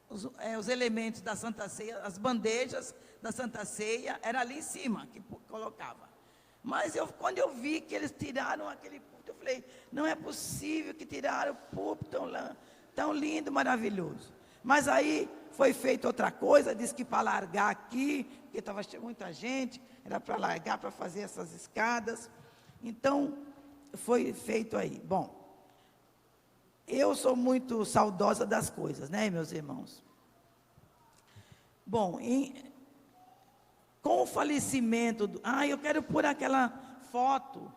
os elementos da Santa Ceia, as bandejas da Santa Ceia, era ali em cima que colocava. Mas quando eu vi que eles tiraram aquele púlpito, eu falei, não é possível que tiraram o púlpito tão lindo, maravilhoso. Mas aí foi feita outra coisa, disse que para largar aqui, porque estava muita gente, era para largar, para fazer essas escadas. Então, foi feito aí. Bom, eu sou muito saudosa das coisas, né, meus irmãos? Bom, com o falecimento eu quero pôr aquela foto.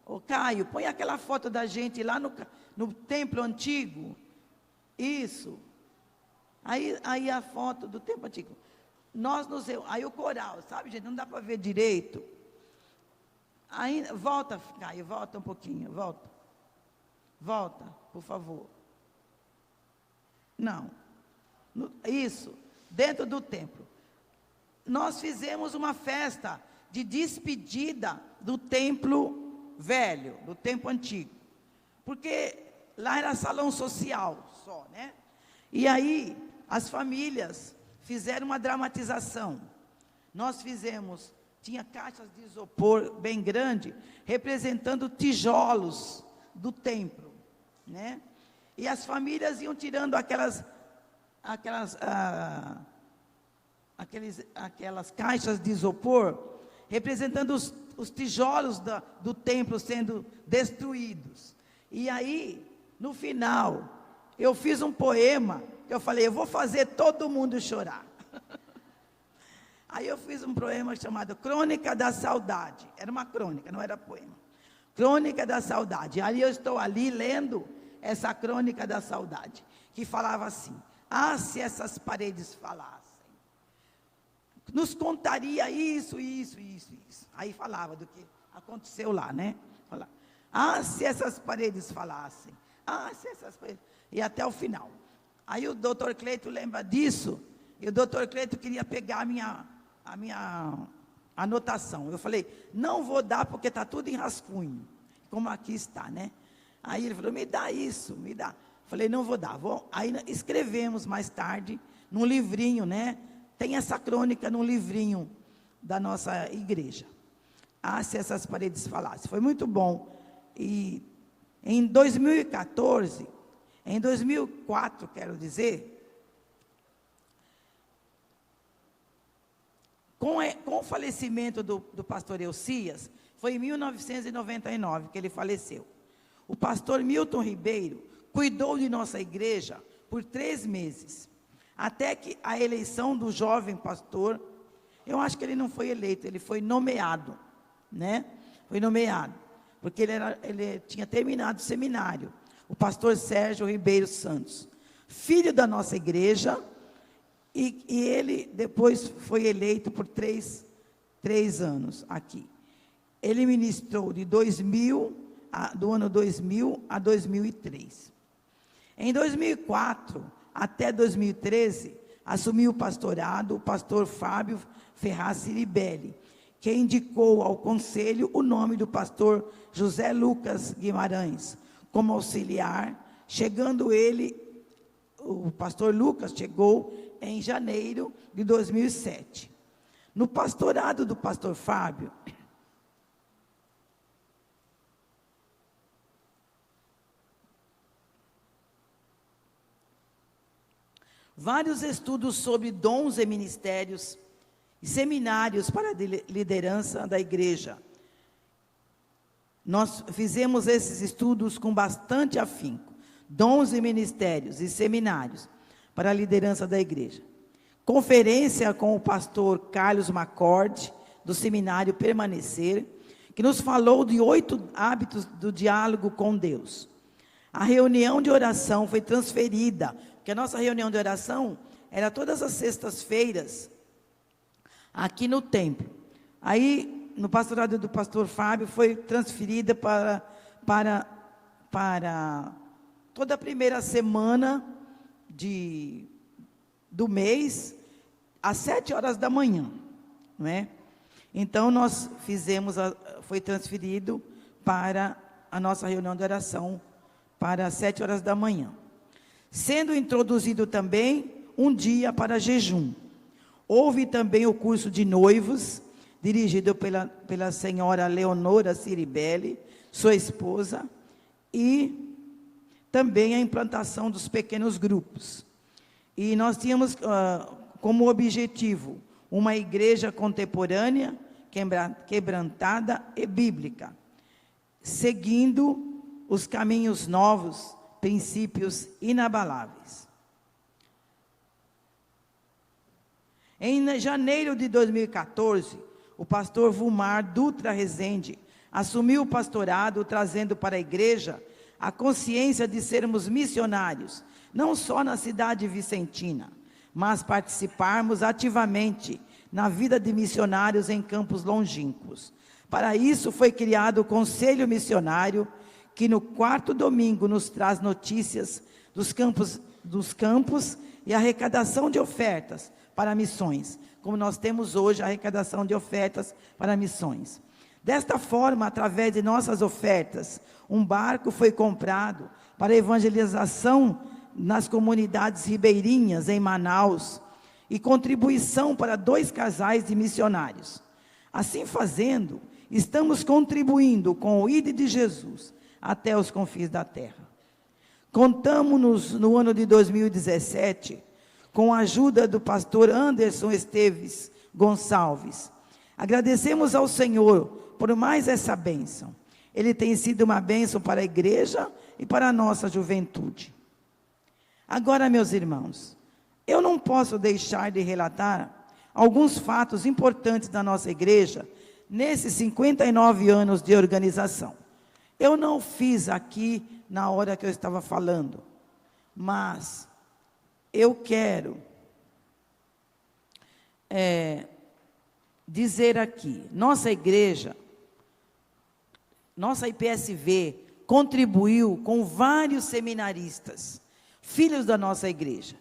Ô Caio, põe aquela foto da gente lá no templo antigo. Isso. Aí a foto do templo antigo. Aí o coral, sabe, gente? Não dá para ver direito. Aí, volta, Caio, volta um pouquinho, volta. Volta, por favor. Não. Isso, dentro do templo. Nós fizemos uma festa de despedida do templo velho, do templo antigo. Porque lá era salão social só, né? E aí, as famílias fizeram uma dramatização. Nós fizemos, tinha caixas de isopor bem grande, representando tijolos do templo, né? E as famílias iam tirando aquelas caixas de isopor, representando os tijolos do templo sendo destruídos. E aí, no final, eu fiz um poema, que eu falei, eu vou fazer todo mundo chorar. Aí eu fiz um poema chamado Crônica da Saudade. Era uma crônica, não era poema. Crônica da Saudade. Aí eu estou ali lendo essa Crônica da Saudade, que falava assim, se essas paredes falassem, nos contaria isso. Aí falava do que aconteceu lá, né? Falava, se essas paredes falassem, se essas paredes... E até o final. Aí o doutor Cleito lembra disso, e o doutor Cleito queria pegar a minha anotação. Eu falei, não vou dar porque está tudo em rascunho, como aqui está, né? Aí ele falou, me dá isso, me dá. Falei, não vou dar. Aí escrevemos mais tarde, num livrinho, né? Tem essa crônica num livrinho da nossa igreja. Se essas paredes falassem. Foi muito bom. E em 2014, em 2004, quero dizer, com o falecimento do pastor Elcias, foi em 1999 que ele faleceu. O pastor Milton Ribeiro cuidou de nossa igreja por 3 meses, até que a eleição do jovem pastor, eu acho que ele não foi eleito, ele foi nomeado, né? Foi nomeado, porque ele tinha terminado o seminário, o pastor Sérgio Ribeiro Santos, filho da nossa igreja, e ele depois foi eleito por 3 anos aqui. Ele ministrou do ano 2000 a 2003. Em 2004, até 2013, assumiu o pastorado o pastor Fábio Ferraz Ciribelli, que indicou ao conselho o nome do pastor José Lucas Guimarães como auxiliar, chegando ele, o pastor Lucas chegou em janeiro de 2007. No pastorado do pastor Fábio, vários estudos sobre dons e ministérios e seminários para a liderança da igreja. Nós fizemos esses estudos com bastante afinco. Dons e ministérios e seminários para a liderança da igreja. Conferência com o pastor Carlos Macorde, do seminário Permanecer, que nos falou de 8 hábitos do diálogo com Deus. A reunião de oração foi transferida, porque a nossa reunião de oração era todas as sextas-feiras, aqui no templo. Aí, no pastorado do pastor Fábio, foi transferida para toda a primeira semana do mês, às 7 horas da manhã, não é? Então, nós foi transferido para a nossa reunião de oração, para as 7 horas da manhã. Sendo introduzido também um dia para jejum. Houve também o curso de noivos, dirigido pela senhora Leonora Ciribelli, sua esposa, e também a implantação dos pequenos grupos. E nós tínhamos como objetivo uma igreja contemporânea, quebrantada e bíblica, seguindo os caminhos novos, princípios inabaláveis. Em janeiro de 2014, o pastor Vumar Dutra Rezende assumiu o pastorado, trazendo para a igreja a consciência de sermos missionários, não só na cidade vicentina, mas participarmos ativamente na vida de missionários em campos longínquos. Para isso foi criado o Conselho Missionário, que no 4º domingo nos traz notícias dos campos e arrecadação de ofertas para missões, como nós temos hoje a arrecadação de ofertas para missões. Desta forma, através de nossas ofertas, um barco foi comprado para evangelização nas comunidades ribeirinhas em Manaus e contribuição para 2 casais de missionários. Assim fazendo, estamos contribuindo com o ID de Jesus até os confins da terra. Contamos no ano de 2017 com a ajuda do pastor Anderson Esteves Gonçalves. Agradecemos ao Senhor por mais essa bênção. Ele tem sido uma bênção para a igreja e para a nossa juventude. Agora, meus irmãos, eu não posso deixar de relatar alguns fatos importantes da nossa igreja nesses 59 anos de organização. Eu não fiz aqui na hora que eu estava falando, mas eu quero dizer aqui, nossa igreja, nossa IPSV, contribuiu com vários seminaristas, filhos da nossa igreja,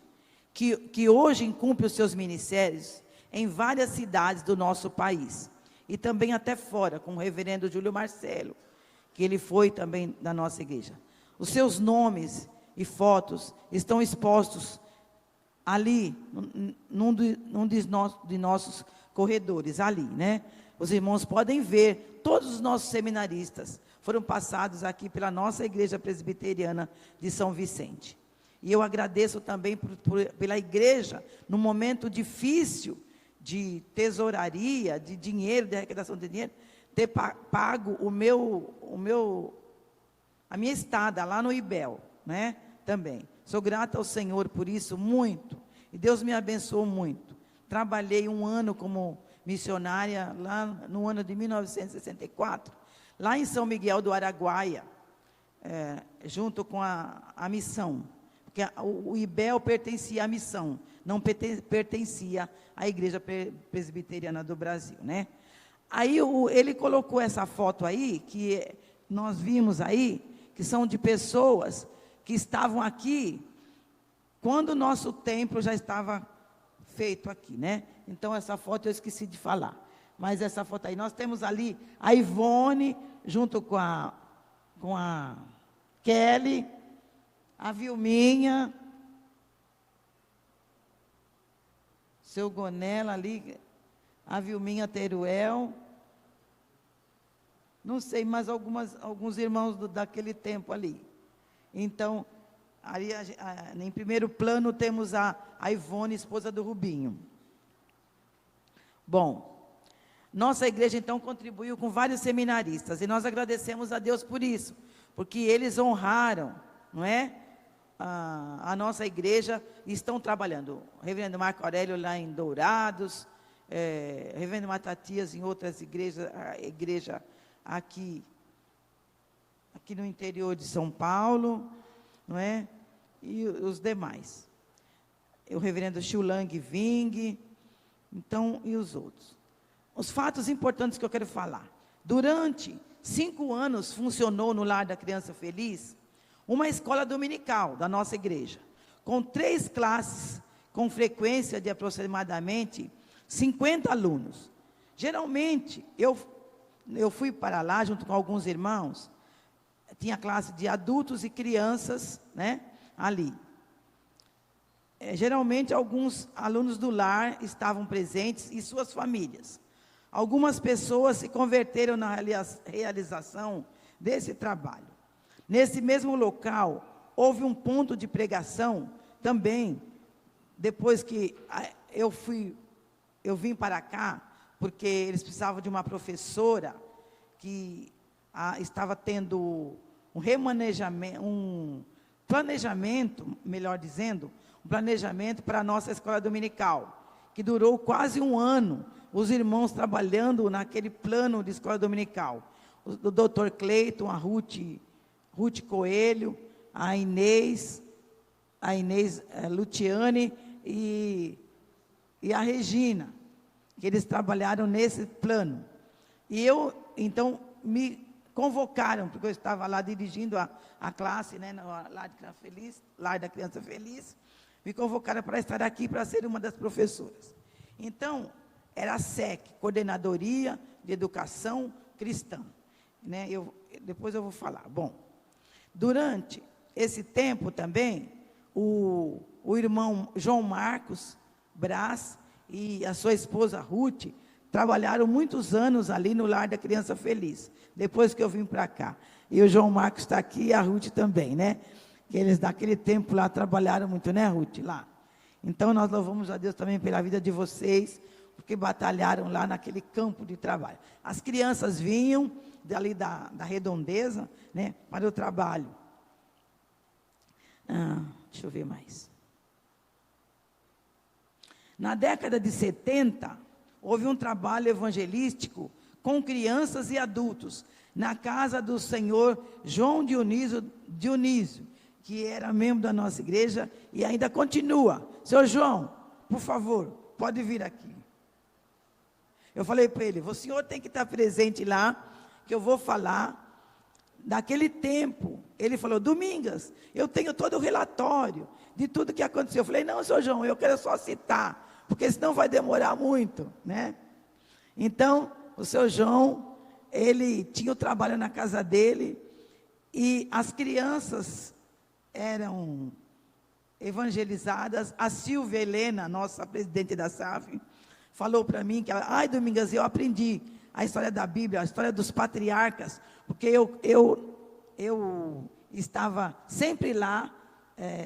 que hoje cumprem os seus ministérios em várias cidades do nosso país, e também até fora, com o reverendo Júlio Marcelo, que ele foi também da nossa igreja. Os seus nomes e fotos estão expostos ali, num de nossos corredores, ali, né? Os irmãos podem ver, todos os nossos seminaristas foram passados aqui pela nossa igreja presbiteriana de São Vicente. E eu agradeço também pela igreja, num momento difícil de tesouraria, de dinheiro, de arrecadação de dinheiro, ter pago a minha estada lá no IBEL, né? Também. Sou grata ao Senhor por isso, muito. E Deus me abençoou muito. Trabalhei 1 ano como missionária, lá no ano de 1964, lá em São Miguel do Araguaia, junto com a missão. Porque o IBEL pertencia à missão, não pertencia à Igreja Presbiteriana do Brasil, né? Aí ele colocou essa foto aí, que nós vimos aí, que são de pessoas que estavam aqui quando o nosso templo já estava feito aqui, né? Então, essa foto eu esqueci de falar. Mas essa foto aí, nós temos ali a Ivone, junto com a Kelly, a Vilminha, seu Gonela ali, a Vilminha Teruel, não sei, mas alguns irmãos daquele tempo ali. Então, ali, em primeiro plano, temos a Ivone, esposa do Rubinho. Bom, nossa igreja, então, contribuiu com vários seminaristas, e nós agradecemos a Deus por isso, porque eles honraram, não é? A nossa igreja, e estão trabalhando. O reverendo Marco Aurélio lá em Dourados, reverendo Matatias em outras igrejas, a igreja aqui no interior de São Paulo, não é? E os demais. O reverendo Xulang Ving, então, e os outros. Os fatos importantes que eu quero falar. Durante 5 anos funcionou no Lar da Criança Feliz uma escola dominical da nossa igreja, com 3 classes, com frequência de aproximadamente 50 alunos. Geralmente, eu fui para lá junto com alguns irmãos, tinha classe de adultos e crianças, né, ali. Geralmente, alguns alunos do lar estavam presentes e suas famílias. Algumas pessoas se converteram na realização desse trabalho. Nesse mesmo local, houve um ponto de pregação também, depois que eu vim para cá, porque eles precisavam de uma professora que estava tendo um planejamento, melhor dizendo, um planejamento para a nossa escola dominical, que durou quase 1 ano, os irmãos trabalhando naquele plano de escola dominical. O Dr. Cleiton, a Ruth Coelho, a Inês Luciane e a Regina, que eles trabalharam nesse plano. E eu, então, me convocaram, porque eu estava lá dirigindo a classe, né, no Lar da Criança Feliz, me convocaram para estar aqui, para ser uma das professoras. Então, era a SEC, Coordenadoria de Educação Cristã, né? Depois eu vou falar. Bom, durante esse tempo também, o irmão João Marcos Brás e a sua esposa Ruth trabalharam muitos anos ali no Lar da Criança Feliz, depois que eu vim para cá. E o João Marcos está aqui e a Ruth também, né? Que eles naquele tempo lá trabalharam muito, né, Ruth? Lá. Então, nós louvamos a Deus também pela vida de vocês, porque batalharam lá naquele campo de trabalho. As crianças vinham dali da redondeza, né, para o trabalho. Deixa eu ver mais. Na década de 70, houve um trabalho evangelístico com crianças e adultos, na casa do senhor João Dionísio, que era membro da nossa igreja e ainda continua. Senhor João, por favor, pode vir aqui. Eu falei para ele, o senhor tem que estar presente lá, que eu vou falar daquele tempo. Ele falou, Domingas, eu tenho todo o relatório de tudo que aconteceu. Eu falei, não, senhor João, eu quero só citar, porque senão vai demorar muito, né? Então, o senhor João, ele tinha o trabalho na casa dele, e as crianças eram evangelizadas. A Silvia Helena, nossa presidente da SAF, falou para mim que ela, Domingas, eu aprendi a história da Bíblia, a história dos patriarcas, porque eu estava sempre lá,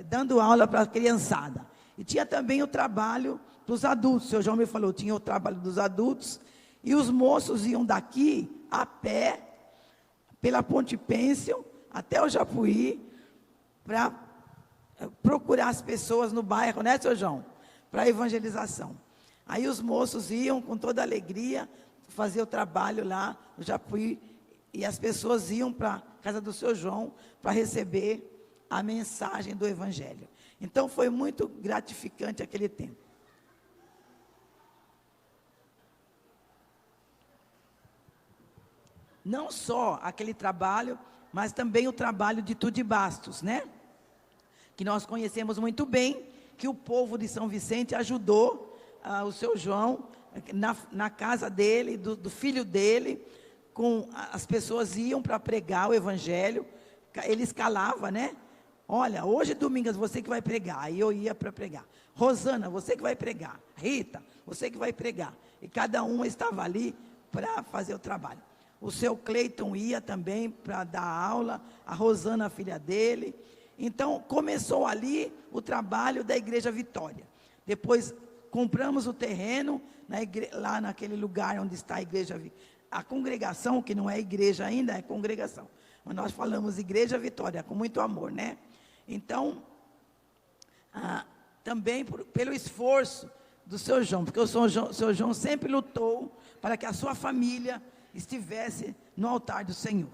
dando aula para a criançada. E tinha também o trabalho dos adultos. O senhor João me falou, tinha o trabalho dos adultos, e os moços iam daqui, a pé, pela Ponte Pêncil, até o Japuí, para procurar as pessoas no bairro, né, senhor João? Para evangelização. Aí os moços iam com toda alegria fazer o trabalho lá no Japuí, e as pessoas iam para a casa do senhor João para receber a mensagem do Evangelho. Então foi muito gratificante aquele tempo. Não só aquele trabalho, mas também o trabalho de Tude Bastos, né? que nós conhecemos muito bem, que o povo de São Vicente ajudou o seu João na casa dele, do filho dele, as pessoas iam para pregar o evangelho, ele escalava, né? Olha, hoje é domingo, você que vai pregar. Aí eu ia para pregar. Rosana, você que vai pregar. Rita, você que vai pregar. E cada um estava ali para fazer o trabalho. O seu Cleiton ia também para dar aula, a Rosana, a filha dele. Então, começou ali o trabalho da Igreja Vitória. Depois, compramos o terreno, lá naquele lugar onde está a Igreja a congregação, que não é igreja ainda, é congregação. Mas nós falamos Igreja Vitória, com muito amor, né? Então, também pelo esforço do seu João, porque o seu João sempre lutou para que a sua família estivesse no altar do Senhor.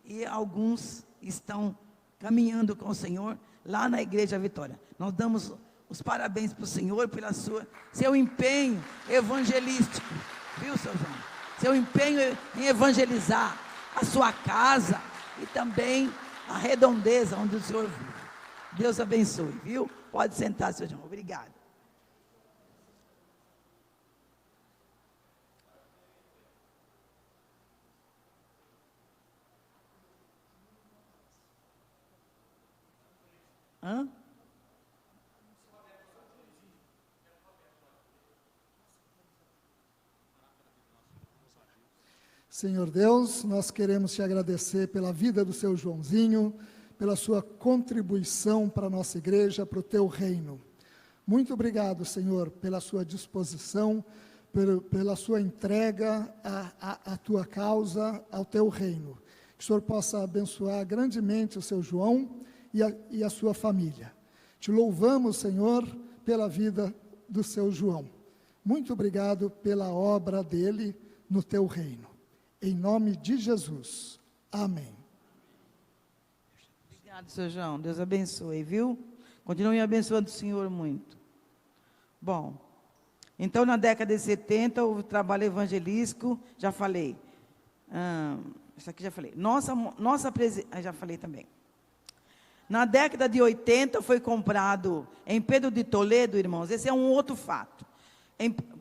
E alguns estão caminhando com o Senhor lá na Igreja Vitória. Nós damos os parabéns para o Senhor pela seu empenho evangelístico, viu, seu João? Seu empenho em evangelizar a sua casa e também a redondeza onde o Senhor vive. Deus abençoe, viu? Pode sentar, seu João. Obrigado. Hã? Senhor Deus, nós queremos te agradecer pela vida do seu Joãozinho, pela sua contribuição para a nossa igreja, para o teu reino. Muito obrigado, Senhor, pela sua disposição, pela sua entrega à tua causa, ao teu reino. Que o Senhor possa abençoar grandemente o seu João e a sua família. Te louvamos, Senhor, pela vida do seu João. Muito obrigado pela obra dele no teu reino. Em nome de Jesus. Amém. Obrigado, seu João. Deus abençoe, viu? Continue abençoando o Senhor muito. Bom, então na década de 70, o trabalho evangelístico, já falei. Isso aqui já falei. Já falei também. Na década de 80, foi comprado em Pedro de Toledo, irmãos. Esse é um outro fato.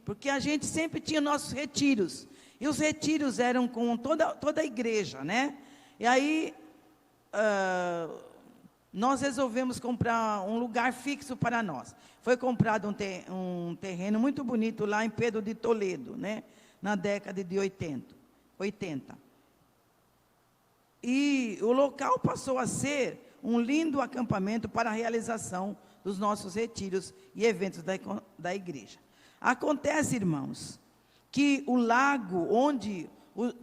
Porque a gente sempre tinha nossos retiros. E os retiros eram com toda a igreja, né? E aí, nós resolvemos comprar um lugar fixo para nós. Foi comprado um terreno muito bonito lá em Pedro de Toledo, né? Na década de 80. E o local passou a ser um lindo acampamento para a realização dos nossos retiros e eventos da igreja. Acontece, irmãos, que o lago,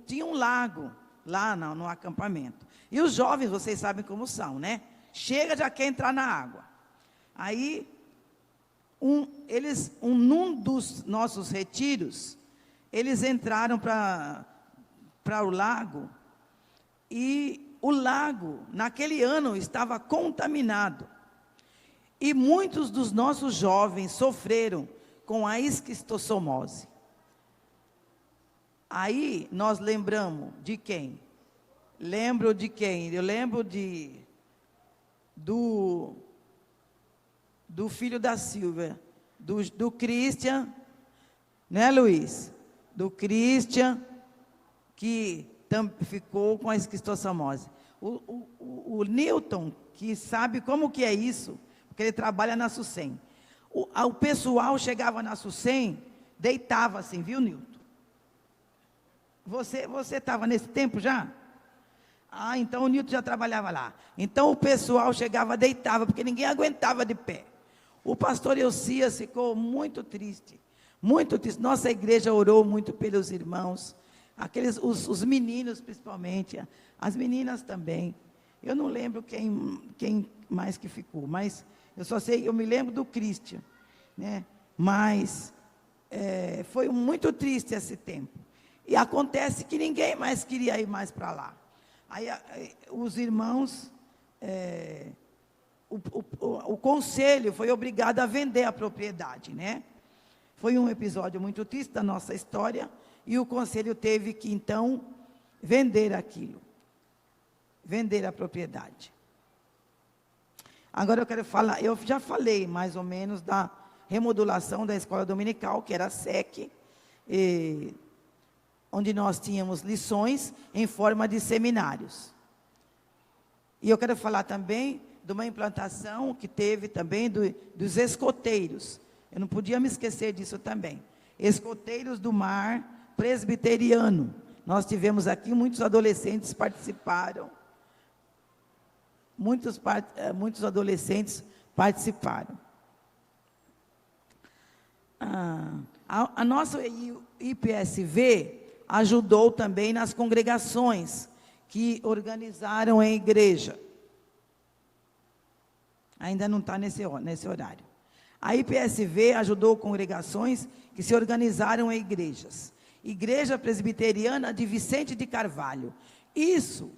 tinha um lago lá no acampamento. E os jovens, vocês sabem como são, né? Chega, já quer entrar na água. Aí, num dos nossos retiros, eles entraram para o lago, e o lago, naquele ano, estava contaminado. E muitos dos nossos jovens sofreram com a esquistossomose. Aí, nós lembramos de quem? Lembro de quem? Eu lembro do filho da Silvia, do Christian, né, Luiz? Do Christian, que ficou com a esquistossomose. O Newton, que sabe como que é isso, porque ele trabalha na SUSEM. O pessoal chegava na SUSEM, deitava assim, viu, Newton? Você estava nesse tempo já? Então o Newton já trabalhava lá. Então o pessoal chegava, deitava, porque ninguém aguentava de pé. O pastor Eucias ficou muito triste. Muito triste. Nossa igreja orou muito pelos irmãos. Os meninos principalmente. As meninas também. Eu não lembro quem mais que ficou. Mas eu me lembro do Christian. Né? Mas foi muito triste esse tempo. E acontece que ninguém mais queria ir mais para lá. Aí os irmãos, o conselho foi obrigado a vender a propriedade, né? Foi um episódio muito triste da nossa história, e o conselho teve que, então, vender aquilo. Vender a propriedade. Agora eu quero falar, eu já falei mais ou menos da remodulação da escola dominical, que era a SEC, onde nós tínhamos lições em forma de seminários. E eu quero falar também de uma implantação que teve também dos escoteiros. Eu não podia me esquecer disso também. Escoteiros do Mar Presbiteriano. Nós tivemos aqui, muitos adolescentes participaram. Muitos adolescentes participaram. A nossa IPSV ajudou também nas congregações que organizaram a igreja. Ainda não está nesse horário. A IPSV ajudou congregações que se organizaram em igrejas. Igreja Presbiteriana de Vicente de Carvalho. Isso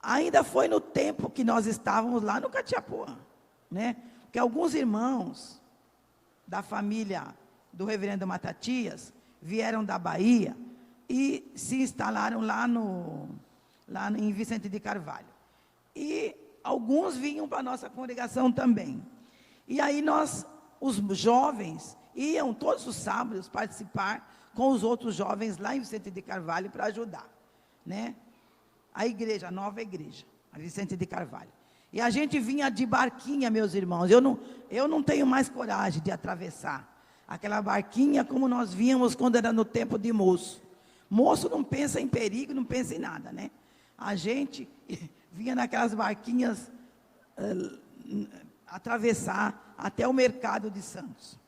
ainda foi no tempo que nós estávamos lá no Catiapuã, né? Porque alguns irmãos da família do reverendo Matatias vieram da Bahia e se instalaram lá em Vicente de Carvalho. E alguns vinham para a nossa congregação também. E aí os jovens, iam todos os sábados participar com os outros jovens lá em Vicente de Carvalho para ajudar, né? A igreja, a nova igreja, a Vicente de Carvalho. E a gente vinha de barquinha, meus irmãos. Eu não tenho mais coragem de atravessar aquela barquinha como nós víamos quando era no tempo de moço. Moço não pensa em perigo, não pensa em nada, né? A gente vinha naquelas barquinhas atravessar até o mercado de Santos.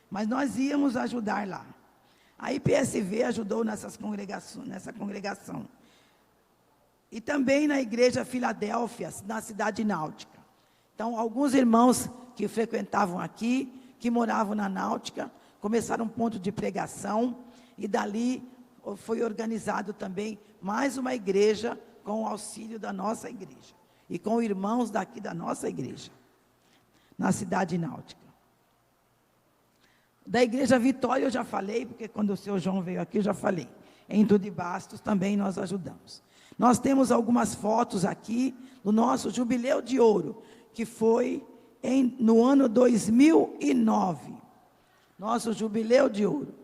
Mas nós íamos ajudar lá. A IPSV ajudou nessa congregação. E também na igreja Filadélfia, na cidade náutica. Então, alguns irmãos que frequentavam aqui, que moravam na náutica, começaram um ponto de pregação, e dali foi organizado também mais uma igreja com o auxílio da nossa igreja, e com irmãos daqui da nossa igreja, na cidade náutica. Da igreja Vitória eu já falei, porque quando o senhor João veio aqui eu já falei. Em Tudo de Bastos também nós ajudamos. Nós temos algumas fotos aqui do nosso jubileu de ouro, que foi no ano 2009. Nosso jubileu de ouro.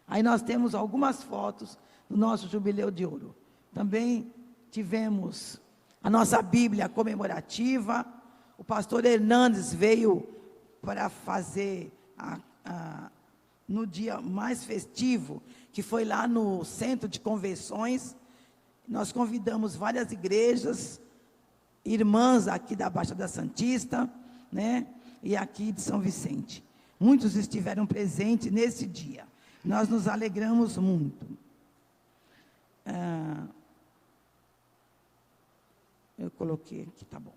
Aí nós temos algumas fotos do nosso jubileu de ouro. Também tivemos a nossa Bíblia comemorativa. O pastor Hernandes veio para fazer no dia mais festivo, que foi lá no Centro de Convenções. Nós convidamos várias igrejas, irmãs aqui da Baixada Santista, né, e aqui de São Vicente. Muitos estiveram presentes nesse dia. Nós nos alegramos muito. Eu coloquei aqui, tá bom.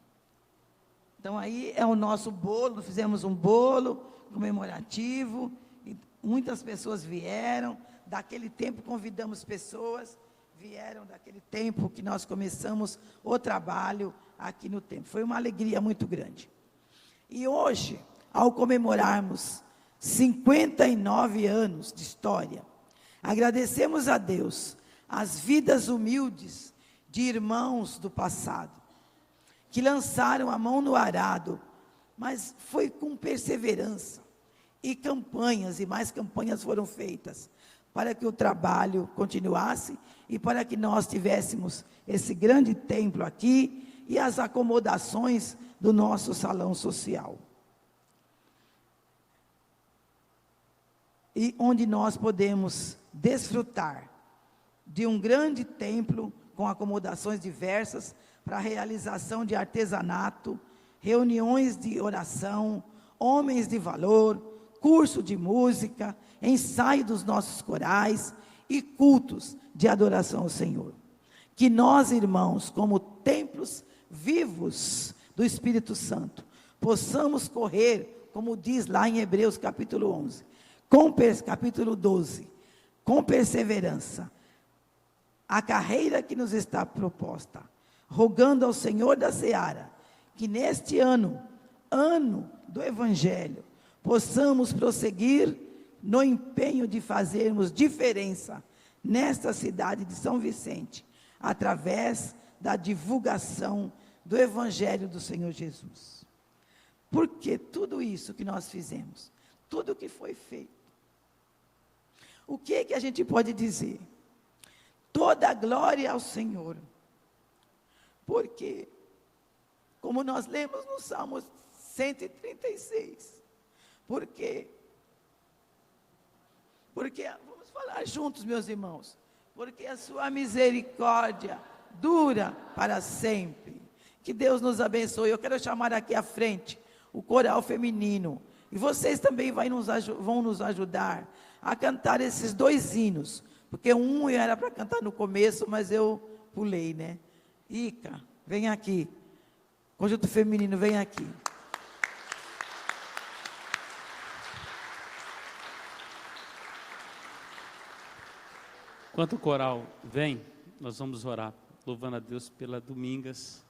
Então, aí é o nosso bolo, fizemos um bolo comemorativo, e muitas pessoas vieram. Daquele tempo, convidamos pessoas, vieram daquele tempo que nós começamos o trabalho aqui no templo. Foi uma alegria muito grande. E hoje, ao comemorarmos 59 anos de história, agradecemos a Deus as vidas humildes de irmãos do passado, que lançaram a mão no arado, mas foi com perseverança, e campanhas, e mais campanhas foram feitas, para que o trabalho continuasse, e para que nós tivéssemos esse grande templo aqui, e as acomodações do nosso salão social. E onde nós podemos desfrutar de um grande templo, com acomodações diversas, para a realização de artesanato, reuniões de oração, homens de valor, curso de música, ensaio dos nossos corais e cultos de adoração ao Senhor. Que nós, irmãos, como templos vivos do Espírito Santo, possamos correr, como diz lá em Hebreus capítulo 11, capítulo 12, com perseverança, a carreira que nos está proposta, rogando ao Senhor da Seara, que neste ano do Evangelho, possamos prosseguir no empenho de fazermos diferença nesta cidade de São Vicente, através da divulgação do Evangelho do Senhor Jesus. Porque tudo isso que nós fizemos, tudo que foi feito, o que a gente pode dizer? Toda a glória ao Senhor. Porque, como nós lemos no Salmo 136, porque, vamos falar juntos, meus irmãos, porque a sua misericórdia dura para sempre. Que Deus nos abençoe. Eu quero chamar aqui à frente o coral feminino, e vocês também vão nos ajudar a cantar esses 2 hinos, porque um era para cantar no começo, mas eu pulei, né? Ica, vem aqui. Conjunto feminino, vem aqui. Enquanto o coral vem, nós vamos orar, louvando a Deus pela Domingas.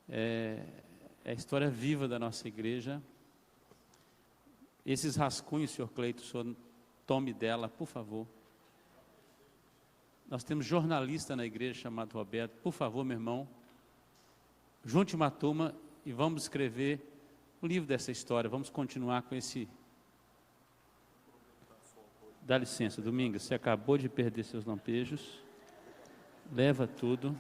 É a história viva da nossa igreja. Esses rascunhos, senhor Cleito, o senhor tome dela, por favor. Nós temos jornalista na igreja chamado Roberto. Por favor, meu irmão, junte uma turma e vamos escrever o livro dessa história. Vamos continuar com esse... Dá licença, Domingas, você acabou de perder seus lampejos. Leva tudo.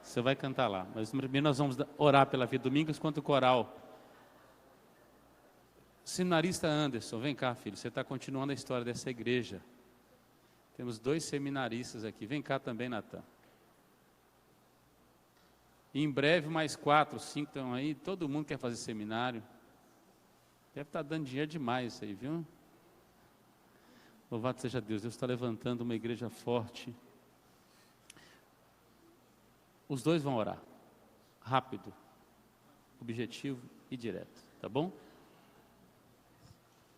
Você vai cantar lá, mas primeiro nós vamos orar pela vida. Domingas, quanto o coral. Seminarista Anderson, vem cá, filho, você está continuando a história dessa igreja. Temos 2 seminaristas aqui, vem cá também, Natan. E em breve mais 4, 5 estão aí, todo mundo quer fazer seminário. Deve estar dando dinheiro demais isso aí, viu? Louvado seja Deus, Deus está levantando uma igreja forte. Os 2 vão orar, rápido, objetivo e direto, tá bom?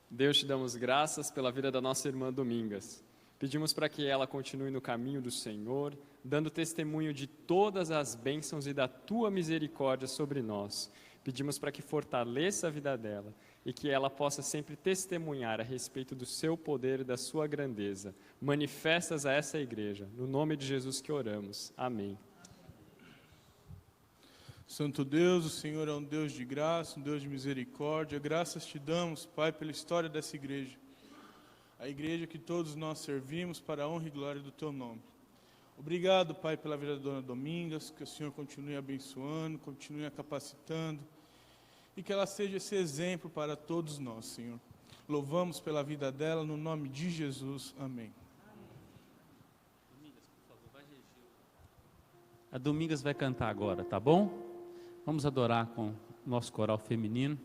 Deus, te damos graças pela vida da nossa irmã Domingas. Pedimos para que ela continue no caminho do Senhor, dando testemunho de todas as bênçãos e da tua misericórdia sobre nós. Pedimos para que fortaleça a vida dela e que ela possa sempre testemunhar a respeito do seu poder e da sua grandeza. Manifestas a essa igreja, no nome de Jesus que oramos. Amém. Santo Deus, o Senhor é um Deus de graça, um Deus de misericórdia. Graças te damos, Pai, pela história dessa igreja. A igreja que todos nós servimos para a honra e glória do Teu nome. Obrigado, Pai, pela vida da Dona Domingas, que o Senhor continue abençoando, continue a capacitando, e que ela seja esse exemplo para todos nós, Senhor. Louvamos pela vida dela, no nome de Jesus. Amém. A Domingas vai cantar agora, tá bom? Vamos adorar com o nosso coral feminino.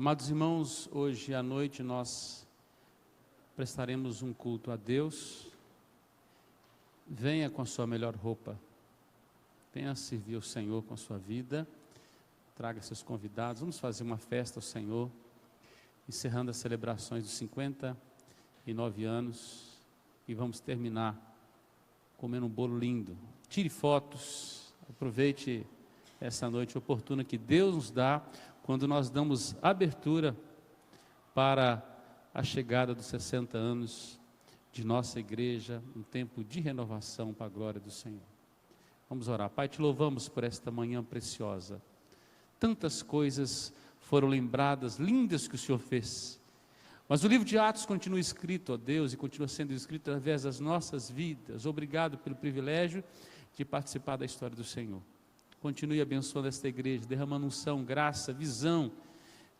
Amados irmãos, hoje à noite nós prestaremos um culto a Deus. Venha com a sua melhor roupa, venha servir o Senhor com a sua vida, traga seus convidados, vamos fazer uma festa ao Senhor, encerrando as celebrações dos 59 anos, e vamos terminar comendo um bolo lindo. Tire fotos, aproveite essa noite oportuna que Deus nos dá, quando nós damos abertura para a chegada dos 60 anos de nossa igreja, um tempo de renovação para a glória do Senhor. Vamos orar. Pai, te louvamos por esta manhã preciosa. Tantas coisas foram lembradas, lindas que o Senhor fez. Mas o livro de Atos continua escrito, ó Deus, e continua sendo escrito através das nossas vidas. Obrigado pelo privilégio de participar da história do Senhor. Continue abençoando esta igreja, derramando unção, graça, visão,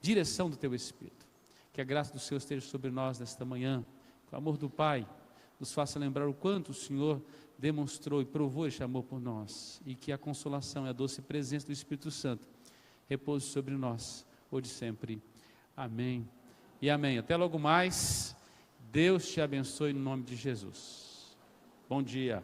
direção do Teu Espírito. Que a graça do Senhor esteja sobre nós nesta manhã. Que o amor do Pai nos faça lembrar o quanto o Senhor demonstrou e provou este amor por nós. E que a consolação e a doce presença do Espírito Santo repouse sobre nós, hoje e sempre. Amém e amém. Até logo mais. Deus te abençoe no nome de Jesus. Bom dia.